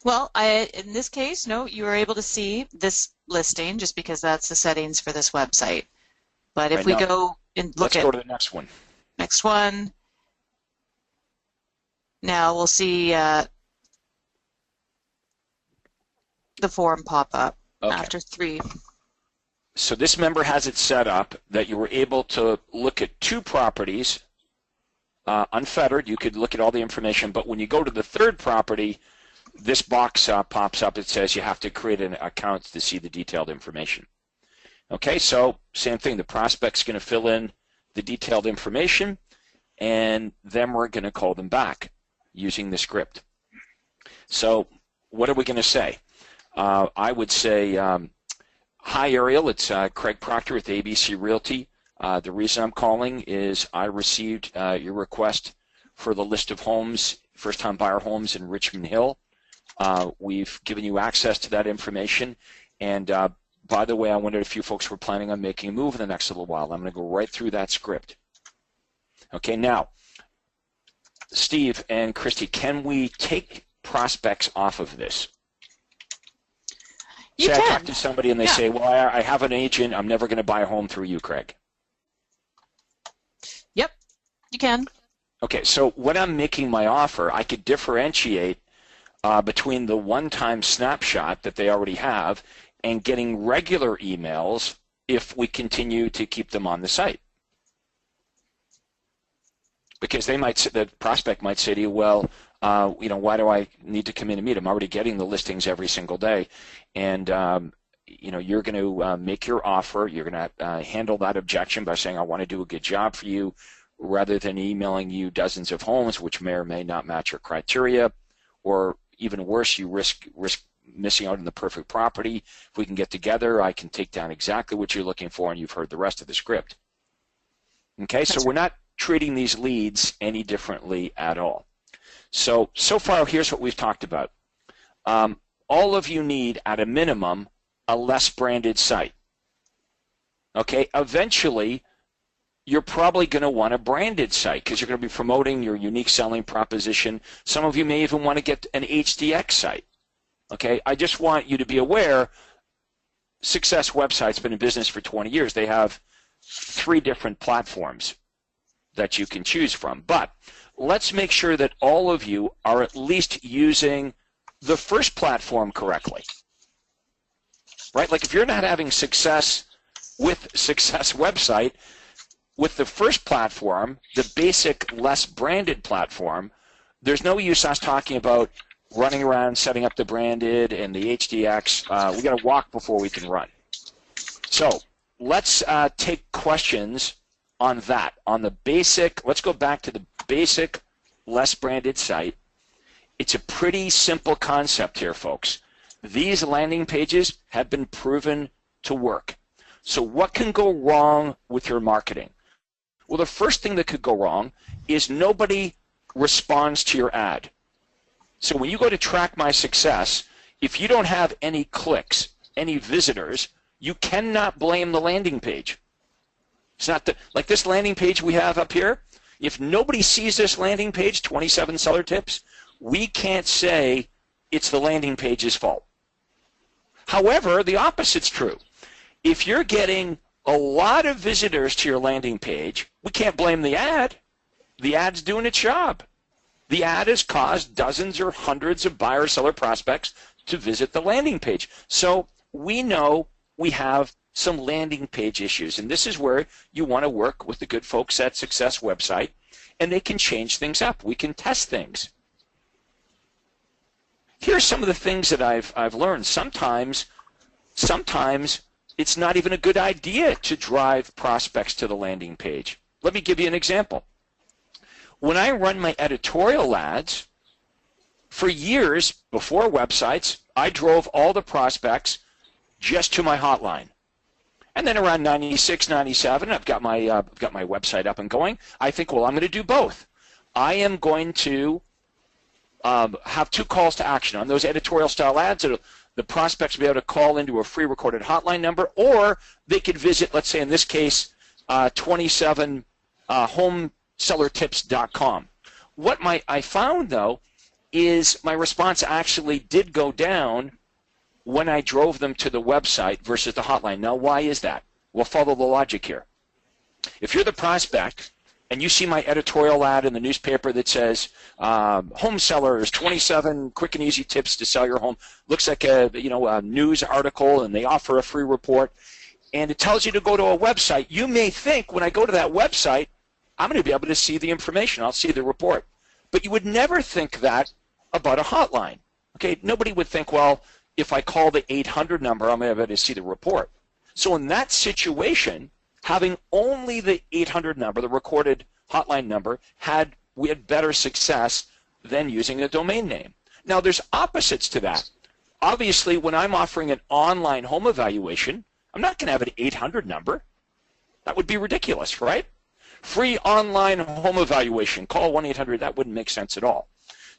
Well, in this case, no, you are able to see this listing just because that's the settings for this website. But if we go and look at... Let's go to the next one. Next one. Now we'll see the form pop up after 3. So this member has it set up that you were able to look at 2 properties unfettered. You could look at all the information, but when you go to the 3rd property, this box pops up. It says you have to create an account to see the detailed information. Okay, so same thing. The prospect's going to fill in the detailed information, and then we're going to call them back using the script. So what are we going to say? I would say, hi, Ariel. It's Craig Proctor with ABC Realty. The reason I'm calling is I received your request for the list of homes, first-time buyer homes in Richmond Hill. We've given you access to that information. And by the way, I wondered if you folks were planning on making a move in the next little while. I'm going to go right through that script. Okay, now, Steve and Christy, can we take prospects off of this? You say can. I talk to somebody and they say, well, I have an agent. I'm never going to buy a home through you, Craig. Yep, you can. Okay, so when I'm making my offer, I could differentiate between the one-time snapshot that they already have and getting regular emails if we continue to keep them on the site. Because they might, the prospect might say to you, well, why do I need to come in and meet? I'm already getting the listings every single day. And, you're going to make your offer. You're going to handle that objection by saying, I want to do a good job for you, rather than emailing you dozens of homes, which may or may not match your criteria. Or even worse, you risk missing out on the perfect property. If we can get together, I can take down exactly what you're looking for, and you've heard the rest of the script. Okay, so we're not treating these leads any differently at all. So far, here's what we've talked about. All of you need, at a minimum, a less branded site. Okay, eventually, you're probably going to want a branded site because you're going to be promoting your unique selling proposition. Some of you may even want to get an HDX site. Okay, I just want you to be aware, Success Website's been in business for 20 years. They have 3 different platforms that you can choose from. But let's make sure that all of you are at least using the first platform correctly. Right? Like if you're not having success with Success Website, with the first platform, the basic, less branded platform, there's no use us talking about running around, setting up the branded and the HDX. We got to walk before we can run. So let's take questions on that, on the basic. Let's go back to the basic, less branded site. It's a pretty simple concept here, folks. These landing pages have been proven to work. So what can go wrong with your marketing? Well, the first thing that could go wrong is nobody responds to your ad. So when you go to track my success, if you don't have any clicks, any visitors, you cannot blame the landing page. It's not like this landing page we have up here. If nobody sees this landing page, 27 seller tips, we can't say it's the landing page's fault. However, the opposite's true. If you're getting a lot of visitors to your landing page, we can't blame the ad. The ad's doing its job. The ad has caused dozens or hundreds of buyer-seller prospects to visit the landing page. So we know we have some landing page issues, and this is where you want to work with the good folks at Success Website, and they can change things up. We can test things. Here's some of the things that I've learned. Sometimes it's not even a good idea to drive prospects to the landing page. Let me give you an example. When I run my editorial ads, for years before websites, I drove all the prospects just to my hotline. And then around 96, 97, I've got my website up and going. I think, well, I'm going to do both. I am going to have two calls to action on those editorial style ads. The prospects will be able to call into a free recorded hotline number, or they could visit, let's say in this case, 27homesellertips.com. What I found, though, is my response actually did go down when I drove them to the website versus the hotline. Now, why is that? Well, follow the logic here. If you're the prospect and you see my editorial ad in the newspaper that says home sellers, 27 quick and easy tips to sell your home, looks like a news article, and they offer a free report, and it tells you to go to a website, you may think when I go to that website, I'm going to be able to see the information. I'll see the report. But you would never think that about a hotline. Okay, nobody would think, well, if I call the 800 number, I'm going to be able to see the report. So in that situation, having only the 800 number, the recorded hotline number, we had better success than using a domain name. Now, there's opposites to that. Obviously, when I'm offering an online home evaluation, I'm not going to have an 800 number. That would be ridiculous, right? Free online home evaluation, call 1-800, that wouldn't make sense at all.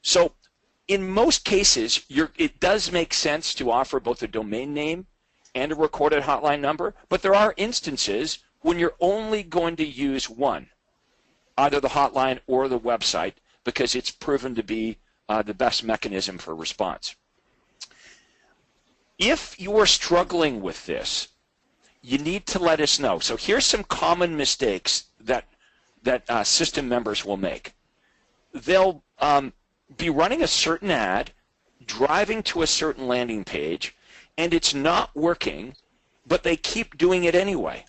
So in most cases, it does make sense to offer both a domain name and a recorded hotline number, but there are instances when you're only going to use one, either the hotline or the website, because it's proven to be the best mechanism for response. If you are struggling with this, you need to let us know. So here's some common mistakes that system members will make. They'll be running a certain ad, driving to a certain landing page, and it's not working, but they keep doing it anyway.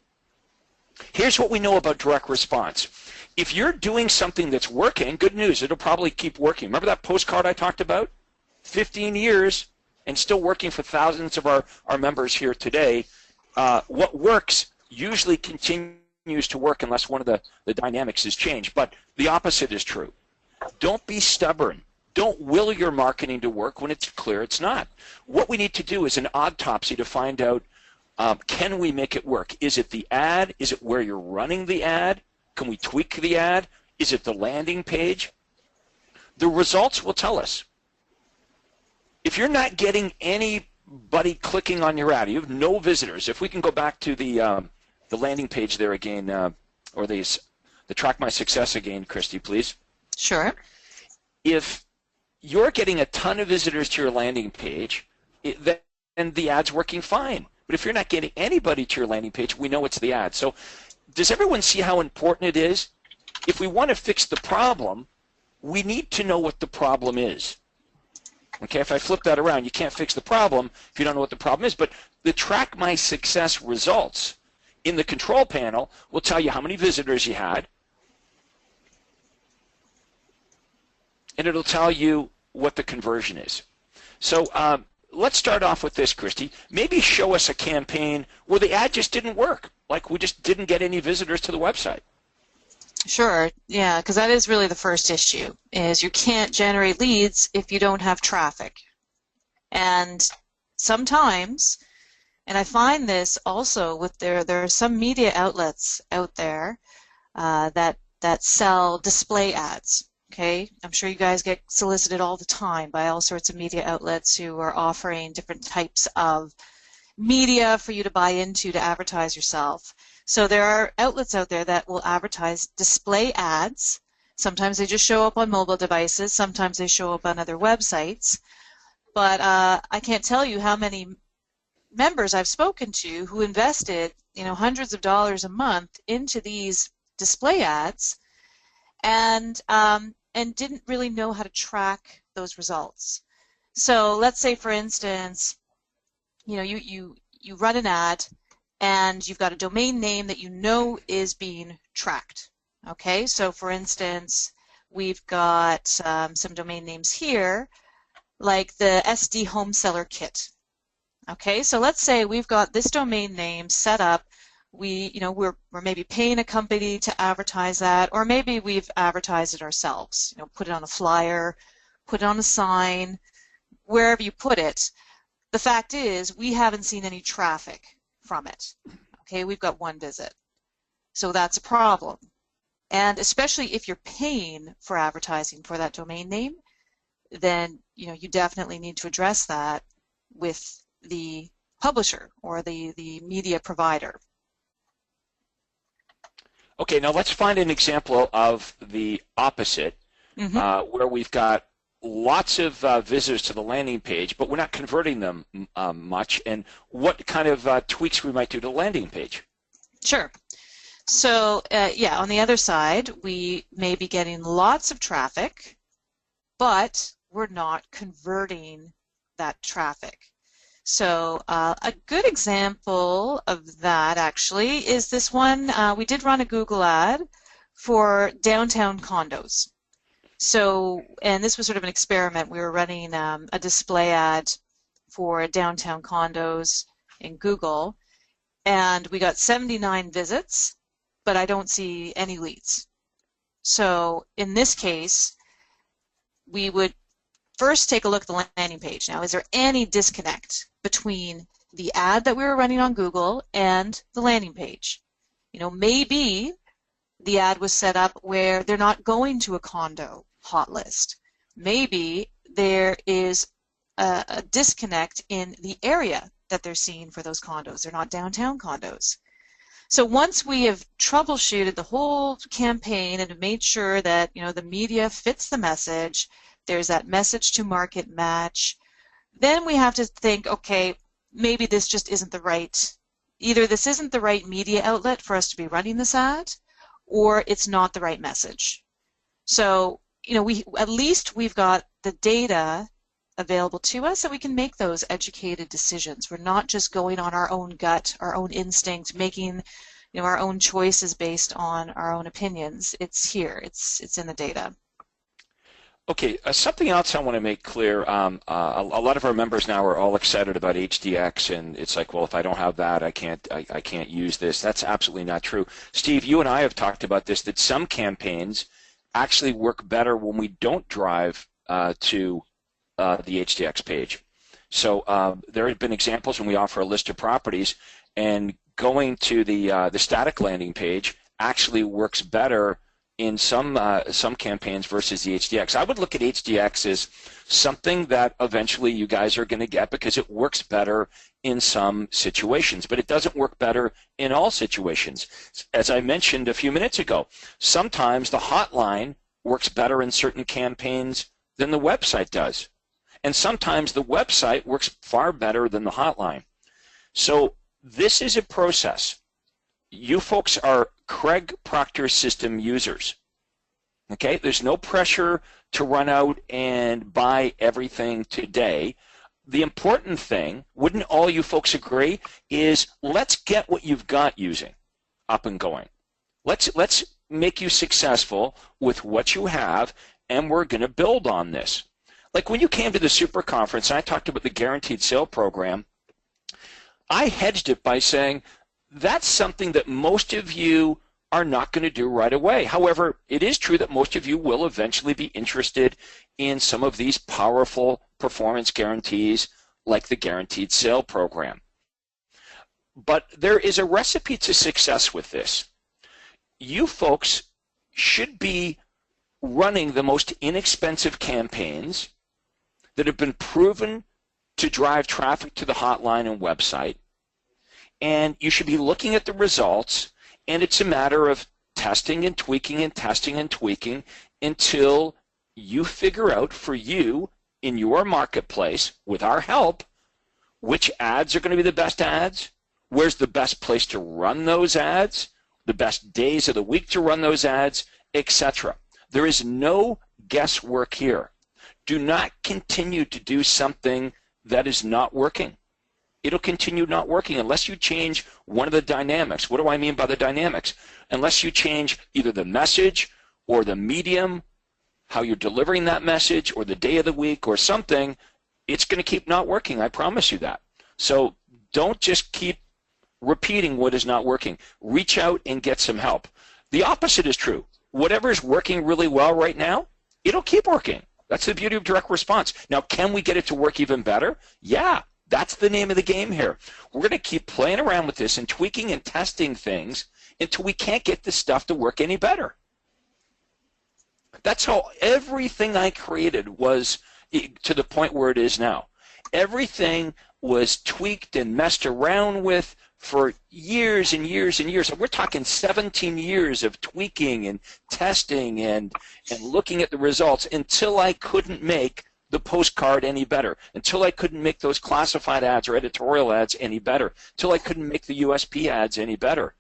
Here's what we know about direct response. If you're doing something that's working, good news, it'll probably keep working. Remember that postcard I talked about? 15 years and still working for thousands of our members here today. What works usually continues to work unless one of the dynamics is changed, but the opposite is true. Don't be stubborn. Don't will your marketing to work when it's clear it's not. What we need to do is an autopsy to find out, can we make it work? Is it the ad? Is it where you're running the ad? Can we tweak the ad? Is it the landing page? The results will tell us. If you're not getting anybody clicking on your ad, you have no visitors. If we can go back to the landing page there again, or the Track My Success again, Christy, please. Sure. If you're getting a ton of visitors to your landing page, then the ad's working fine. But if you're not getting anybody to your landing page, we know it's the ad. So does everyone see how important it is? If we want to fix the problem, we need to know what the problem is. Okay, if I flip that around, you can't fix the problem if you don't know what the problem is. But the Track My Success results in the control panel will tell you how many visitors you had, and it'll tell you what the conversion is. So let's start off with this, Christy. Maybe show us a campaign where the ad just didn't work, like we just didn't get any visitors to the website. Sure, yeah, because that is really the first issue, is you can't generate leads if you don't have traffic. And sometimes, and I find this also with there are some media outlets out there that sell display ads. Okay, I'm sure you guys get solicited all the time by all sorts of media outlets who are offering different types of media for you to buy into to advertise yourself. So there are outlets out there that will advertise display ads. Sometimes they just show up on mobile devices, sometimes they show up on other websites. But I can't tell you how many members I've spoken to who invested, hundreds of dollars a month into these display ads and didn't really know how to track those results. So let's say, for instance, you run an ad and you've got a domain name that you know is being tracked. Okay, so for instance, we've got some domain names here, like the SD Home Seller Kit. Okay, so let's say we've got this domain name set up. We're maybe paying a company to advertise that, or maybe we've advertised it ourselves. Put it on a flyer, put it on a sign, wherever you put it. The fact is, we haven't seen any traffic from it. Okay, we've got one visit. So that's a problem. And especially if you're paying for advertising for that domain name, then you definitely need to address that with the publisher or the media provider. Okay, now let's find an example of the opposite, where we've got lots of visitors to the landing page, but we're not converting them much, and what kind of tweaks we might do to the landing page. Sure. So, yeah, on the other side, we may be getting lots of traffic, but we're not converting that traffic. So a good example of that actually is this one. We did run a Google ad for downtown condos. So, and this was sort of an experiment. We were running a display ad for downtown condos in Google, and we got 79 visits, but I don't see any leads. So in this case, we would first take a look at the landing page. Now, is there any disconnect between the ad that we were running on Google and the landing page? Maybe the ad was set up where they're not going to a condo hot list. Maybe there is a disconnect in the area that they're seeing for those condos. They're not downtown condos. So once we have troubleshooted the whole campaign and have made sure that the media fits the message, there's that message to market match, then we have to think, okay, maybe this just isn't the right, either this isn't the right media outlet for us to be running this ad, or it's not the right message. So, at least we've got the data available to us that we can make those educated decisions. We're not just going on our own gut, our own instinct, making our own choices based on our own opinions. It's here. It's in the data. Okay, something else I want to make clear. A lot of our members now are all excited about HDX, and it's like, well, if I don't have that, I can't use this. That's absolutely not true. Steve, you and I have talked about this, that some campaigns actually work better when we don't drive to the HDX page. So there have been examples when we offer a list of properties, and going to the static landing page actually works better in some campaigns versus the HDX. I would look at HDX as something that eventually you guys are going to get because it works better in some situations, but it doesn't work better in all situations. As I mentioned a few minutes ago, sometimes the hotline works better in certain campaigns than the website does, and sometimes the website works far better than the hotline. So this is a process. You folks are Craig Proctor system users. Okay, there's no pressure to run out and buy everything today. The important thing, wouldn't all you folks agree, is let's get what you've got using up and going. Let's make you successful with what you have, and we're going to build on this. Like when you came to the super conference and I talked about the guaranteed sale program, I hedged it by saying that's something that most of you are not going to do right away. However, it is true that most of you will eventually be interested in some of these powerful performance guarantees like the guaranteed sale program. But there is a recipe to success with this. You folks should be running the most inexpensive campaigns that have been proven to drive traffic to the hotline and website, and you should be looking at the results, and it's a matter of testing and tweaking and testing and tweaking until you figure out for you in your marketplace, with our help, which ads are going to be the best ads, where's the best place to run those ads, the best days of the week to run those ads, etc. There is no guesswork here. Do not continue to do something that is not working. It'll continue not working unless you change one of the dynamics. What do I mean by the dynamics? Unless you change either the message or the medium, how you're delivering that message, or the day of the week or something, it's going to keep not working. I promise you that. So don't just keep repeating what is not working. Reach out and get some help. The opposite is true. Whatever is working really well right now, it'll keep working. That's the beauty of direct response. Now, can we get it to work even better? Yeah, that's the name of the game here. We're going to keep playing around with this and tweaking and testing things until we can't get this stuff to work any better. That's how everything I created was to the point where it is now. Everything was tweaked and messed around with for years and years and years. We're talking 17 years of tweaking and testing and looking at the results until I couldn't make the postcard any better, until I couldn't make those classified ads or editorial ads any better, until I couldn't make the USP ads any better.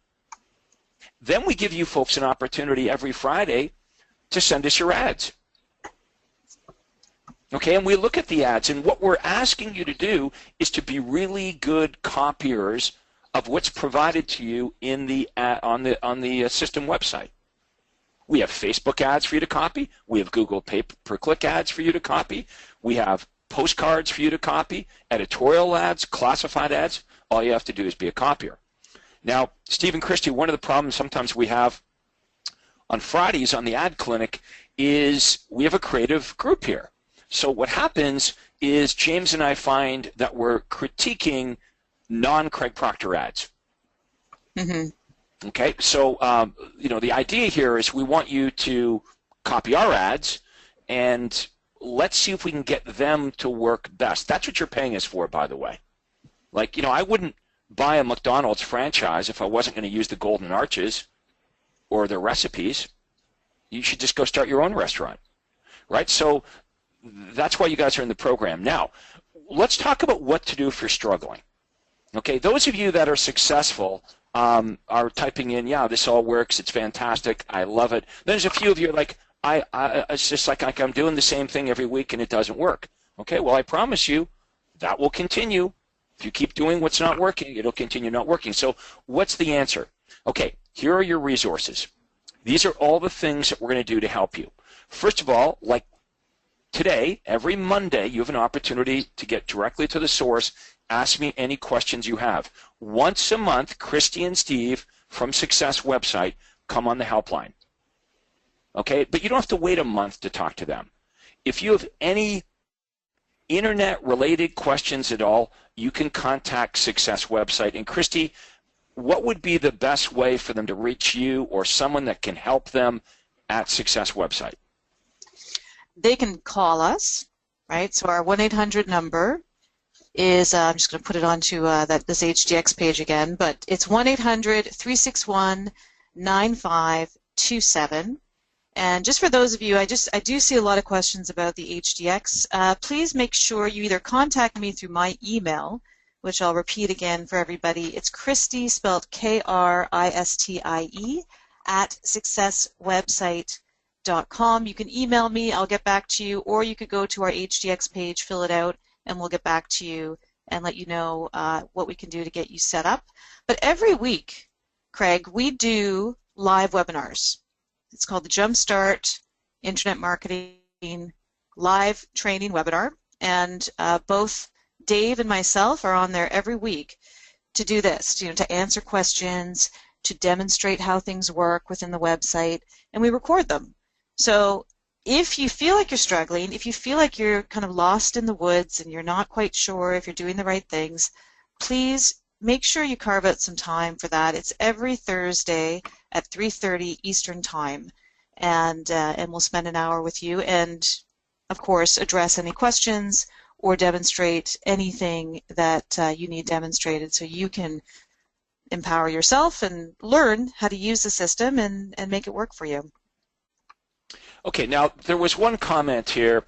Then we give you folks an opportunity every Friday to send us your ads. Okay, and we look at the ads, and what we're asking you to do is to be really good copiers of what's provided to you in the on the system website. We have Facebook ads for you to copy. We have Google pay-per-click ads for you to copy. We have postcards for you to copy, editorial ads, classified ads. All you have to do is be a copier. Now, Steve and Christy, one of the problems sometimes we have on Fridays on the ad clinic is we have a creative group here. So what happens is James and I find that we're critiquing non-Craig Proctor ads. Mm-hmm. Okay, so the idea here is we want you to copy our ads and let's see if we can get them to work best. That's what you're paying us for, by the way. Like, I wouldn't buy a McDonald's franchise if I wasn't going to use the golden arches or their recipes. You should just go start your own restaurant, right? So that's why you guys are in the program. Now, let's talk about what to do if you're struggling. Okay, those of you that are successful are typing in, yeah, this all works, it's fantastic, I love it. There's a few of you like, it's just like I'm doing the same thing every week and it doesn't work. Okay, well, I promise you that will continue. If you keep doing what's not working, it'll continue not working. So what's the answer? Okay, here are your resources. These are all the things that we're going to do to help you. First of all, like today, every Monday, you have an opportunity to get directly to the source. Ask me any questions you have. Once a month, Christy and Steve from Success Website come on the helpline. Okay, but you don't have to wait a month to talk to them. If you have any internet-related questions at all, you can contact Success Website. And Christy, what would be the best way for them to reach you or someone that can help them at Success Website? They can call us, right? So our 1-800 number is, I'm just going to put it onto this HDX page again, but it's 1-800-361-9527. And just for those of you, I do see a lot of questions about the HDX. Please make sure you either contact me through my email, which I'll repeat again for everybody. It's Christy, spelled Kristie, at successwebsite.com. You can email me, I'll get back to you, or you could go to our HDX page, fill it out, and we'll get back to you and let you know what we can do to get you set up. But every week, Craig, we do live webinars. It's called the Jumpstart Internet Marketing Live Training Webinar, and both Dave and myself are on there every week to do this, to answer questions, to demonstrate how things work within the website, and we record them. So if you feel like you're struggling, if you feel like you're kind of lost in the woods and you're not quite sure if you're doing the right things, please make sure you carve out some time for that. It's every Thursday at 3:30 Eastern Time. and we'll spend an hour with you and, of course, address any questions or demonstrate anything that you need demonstrated so you can empower yourself and learn how to use the system and make it work for you. Okay, now there was one comment here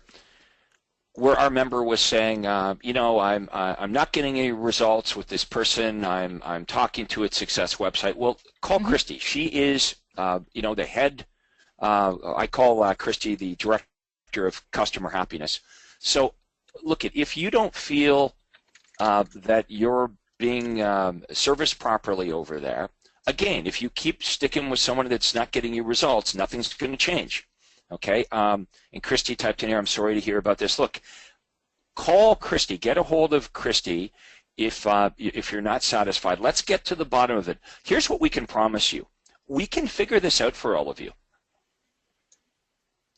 where our member was saying, you know, I'm not getting any results with this person. I'm talking to its Success website. Well, call Christy. She is, you know, the head. I call Christy the director of customer happiness. So, look, if you don't feel that you're being serviced properly over there, again, if you keep sticking with someone that's not getting you results, nothing's going to change. Okay, and Christy typed in here, I'm sorry to hear about this. Look, call Christy, get a hold of Christy if you're not satisfied. Let's get to the bottom of it. Here's what we can promise you. We can figure this out for all of you.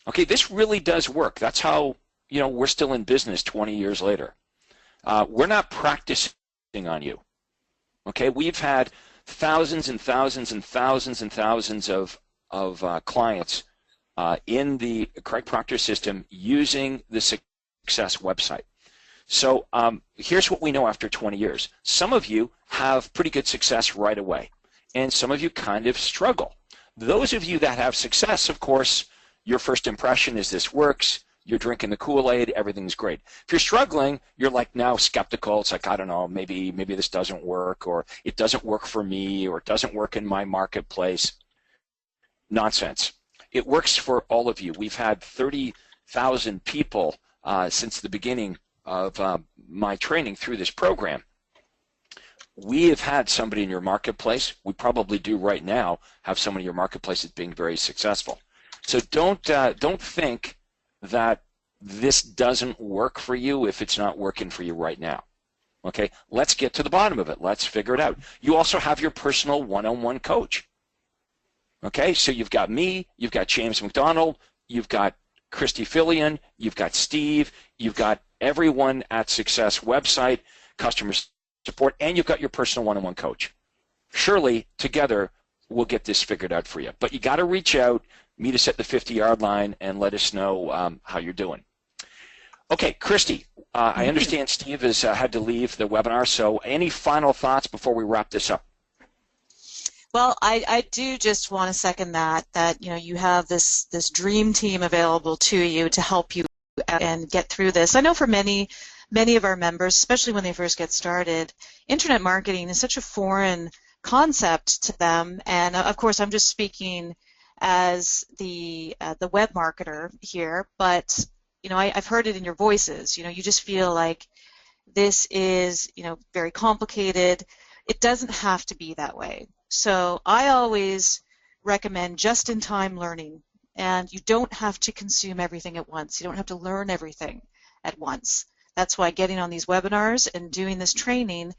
Okay, this really does work. That's how, you know, we're still in business 20 years later. We're not practicing on you. Okay, we've had thousands and thousands and thousands and thousands of clients in the Craig Proctor system using the Success website. So here's what we know after 20 years. Some of you have pretty good success right away, and some of you kind of struggle. Those of you that have success, of course, your first impression is this works, you're drinking the Kool-Aid, everything's great. If you're struggling, you're like now skeptical. It's like, I don't know, maybe this doesn't work, or it doesn't work for me, or it doesn't work in my marketplace. Nonsense. It works for all of you. We've had 30,000 people since the beginning of my training through this program. We have had somebody in your marketplace, we probably do right now, have someone in your marketplace that's being very successful. So don't think that this doesn't work for you if it's not working for you right now. Okay, let's get to the bottom of it. Let's figure it out. You also have your personal one-on-one coach. Okay, so you've got me, you've got James McDonald, you've got Christy Fillion, you've got Steve, you've got everyone at Success website, customer support, and you've got your personal one-on-one coach. Surely, together, we'll get this figured out for you. But you got to reach out, meet us at the 50-yard line, and let us know how you're doing. Okay, Christy, I understand Steve has had to leave the webinar, so any final thoughts before we wrap this up? Well, I do just want to second that you know, you have this dream team available to you to help you and get through this. I know for many of our members, especially when they first get started, internet marketing is such a foreign concept to them, and of course I'm just speaking as the web marketer here, but you know, I've heard it in your voices. You know, you just feel like this is, you know, very complicated. It doesn't have to be that way. So I always recommend just-in-time learning, and you don't have to consume everything at once. You don't have to learn everything at once. That's why getting on these webinars and doing this training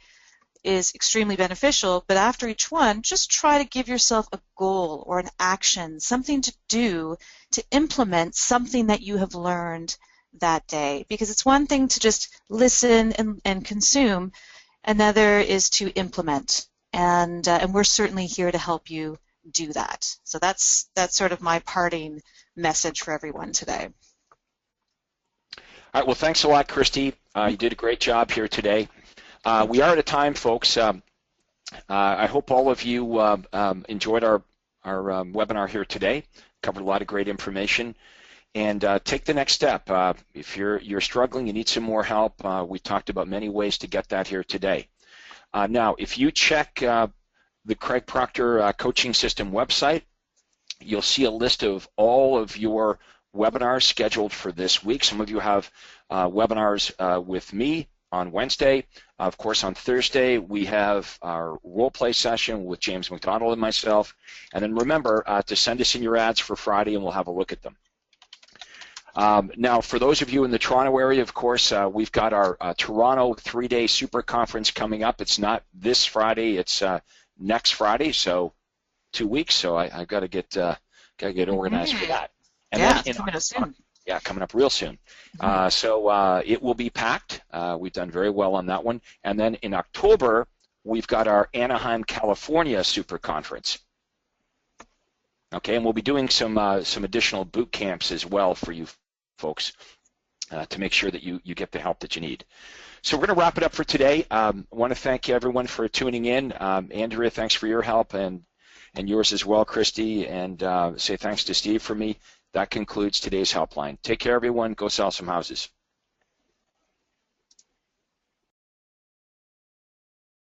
is extremely beneficial, but after each one, just try to give yourself a goal or an action, something to do to implement something that you have learned that day. Because it's one thing to just listen and consume, another is to implement. And we're certainly here to help you do that. So that's sort of my parting message for everyone today. All right, well, thanks a lot, Christy. You did a great job here today. We are at a time, folks. I hope all of you enjoyed our webinar here today. Covered a lot of great information. And take the next step. If you're struggling, you need some more help, we talked about many ways to get that here today. Now, if you check the Craig Proctor Coaching System website, you'll see a list of all of your webinars scheduled for this week. Some of you have webinars with me on Wednesday. Of course, on Thursday, we have our role play session with James McDonald and myself. And then remember to send us in your ads for Friday, and we'll have a look at them. Now, for those of you in the Toronto area, of course, we've got our Toronto 3-day super conference coming up. It's not this Friday; it's next Friday, so 2 weeks. So I got to get organized for that. And yeah, then coming up soon. Yeah, coming up real soon. So it will be packed. We've done very well on that one. And then in October, we've got our Anaheim, California super conference. Okay, and we'll be doing some additional boot camps as well for you folks to make sure that you get the help that you need. So we're going to wrap it up for today. I want to thank everyone for tuning in. Andrea, thanks for your help, and yours as well, Christy, and say thanks to Steve for me. That concludes today's helpline. Take care, everyone. Go sell some houses.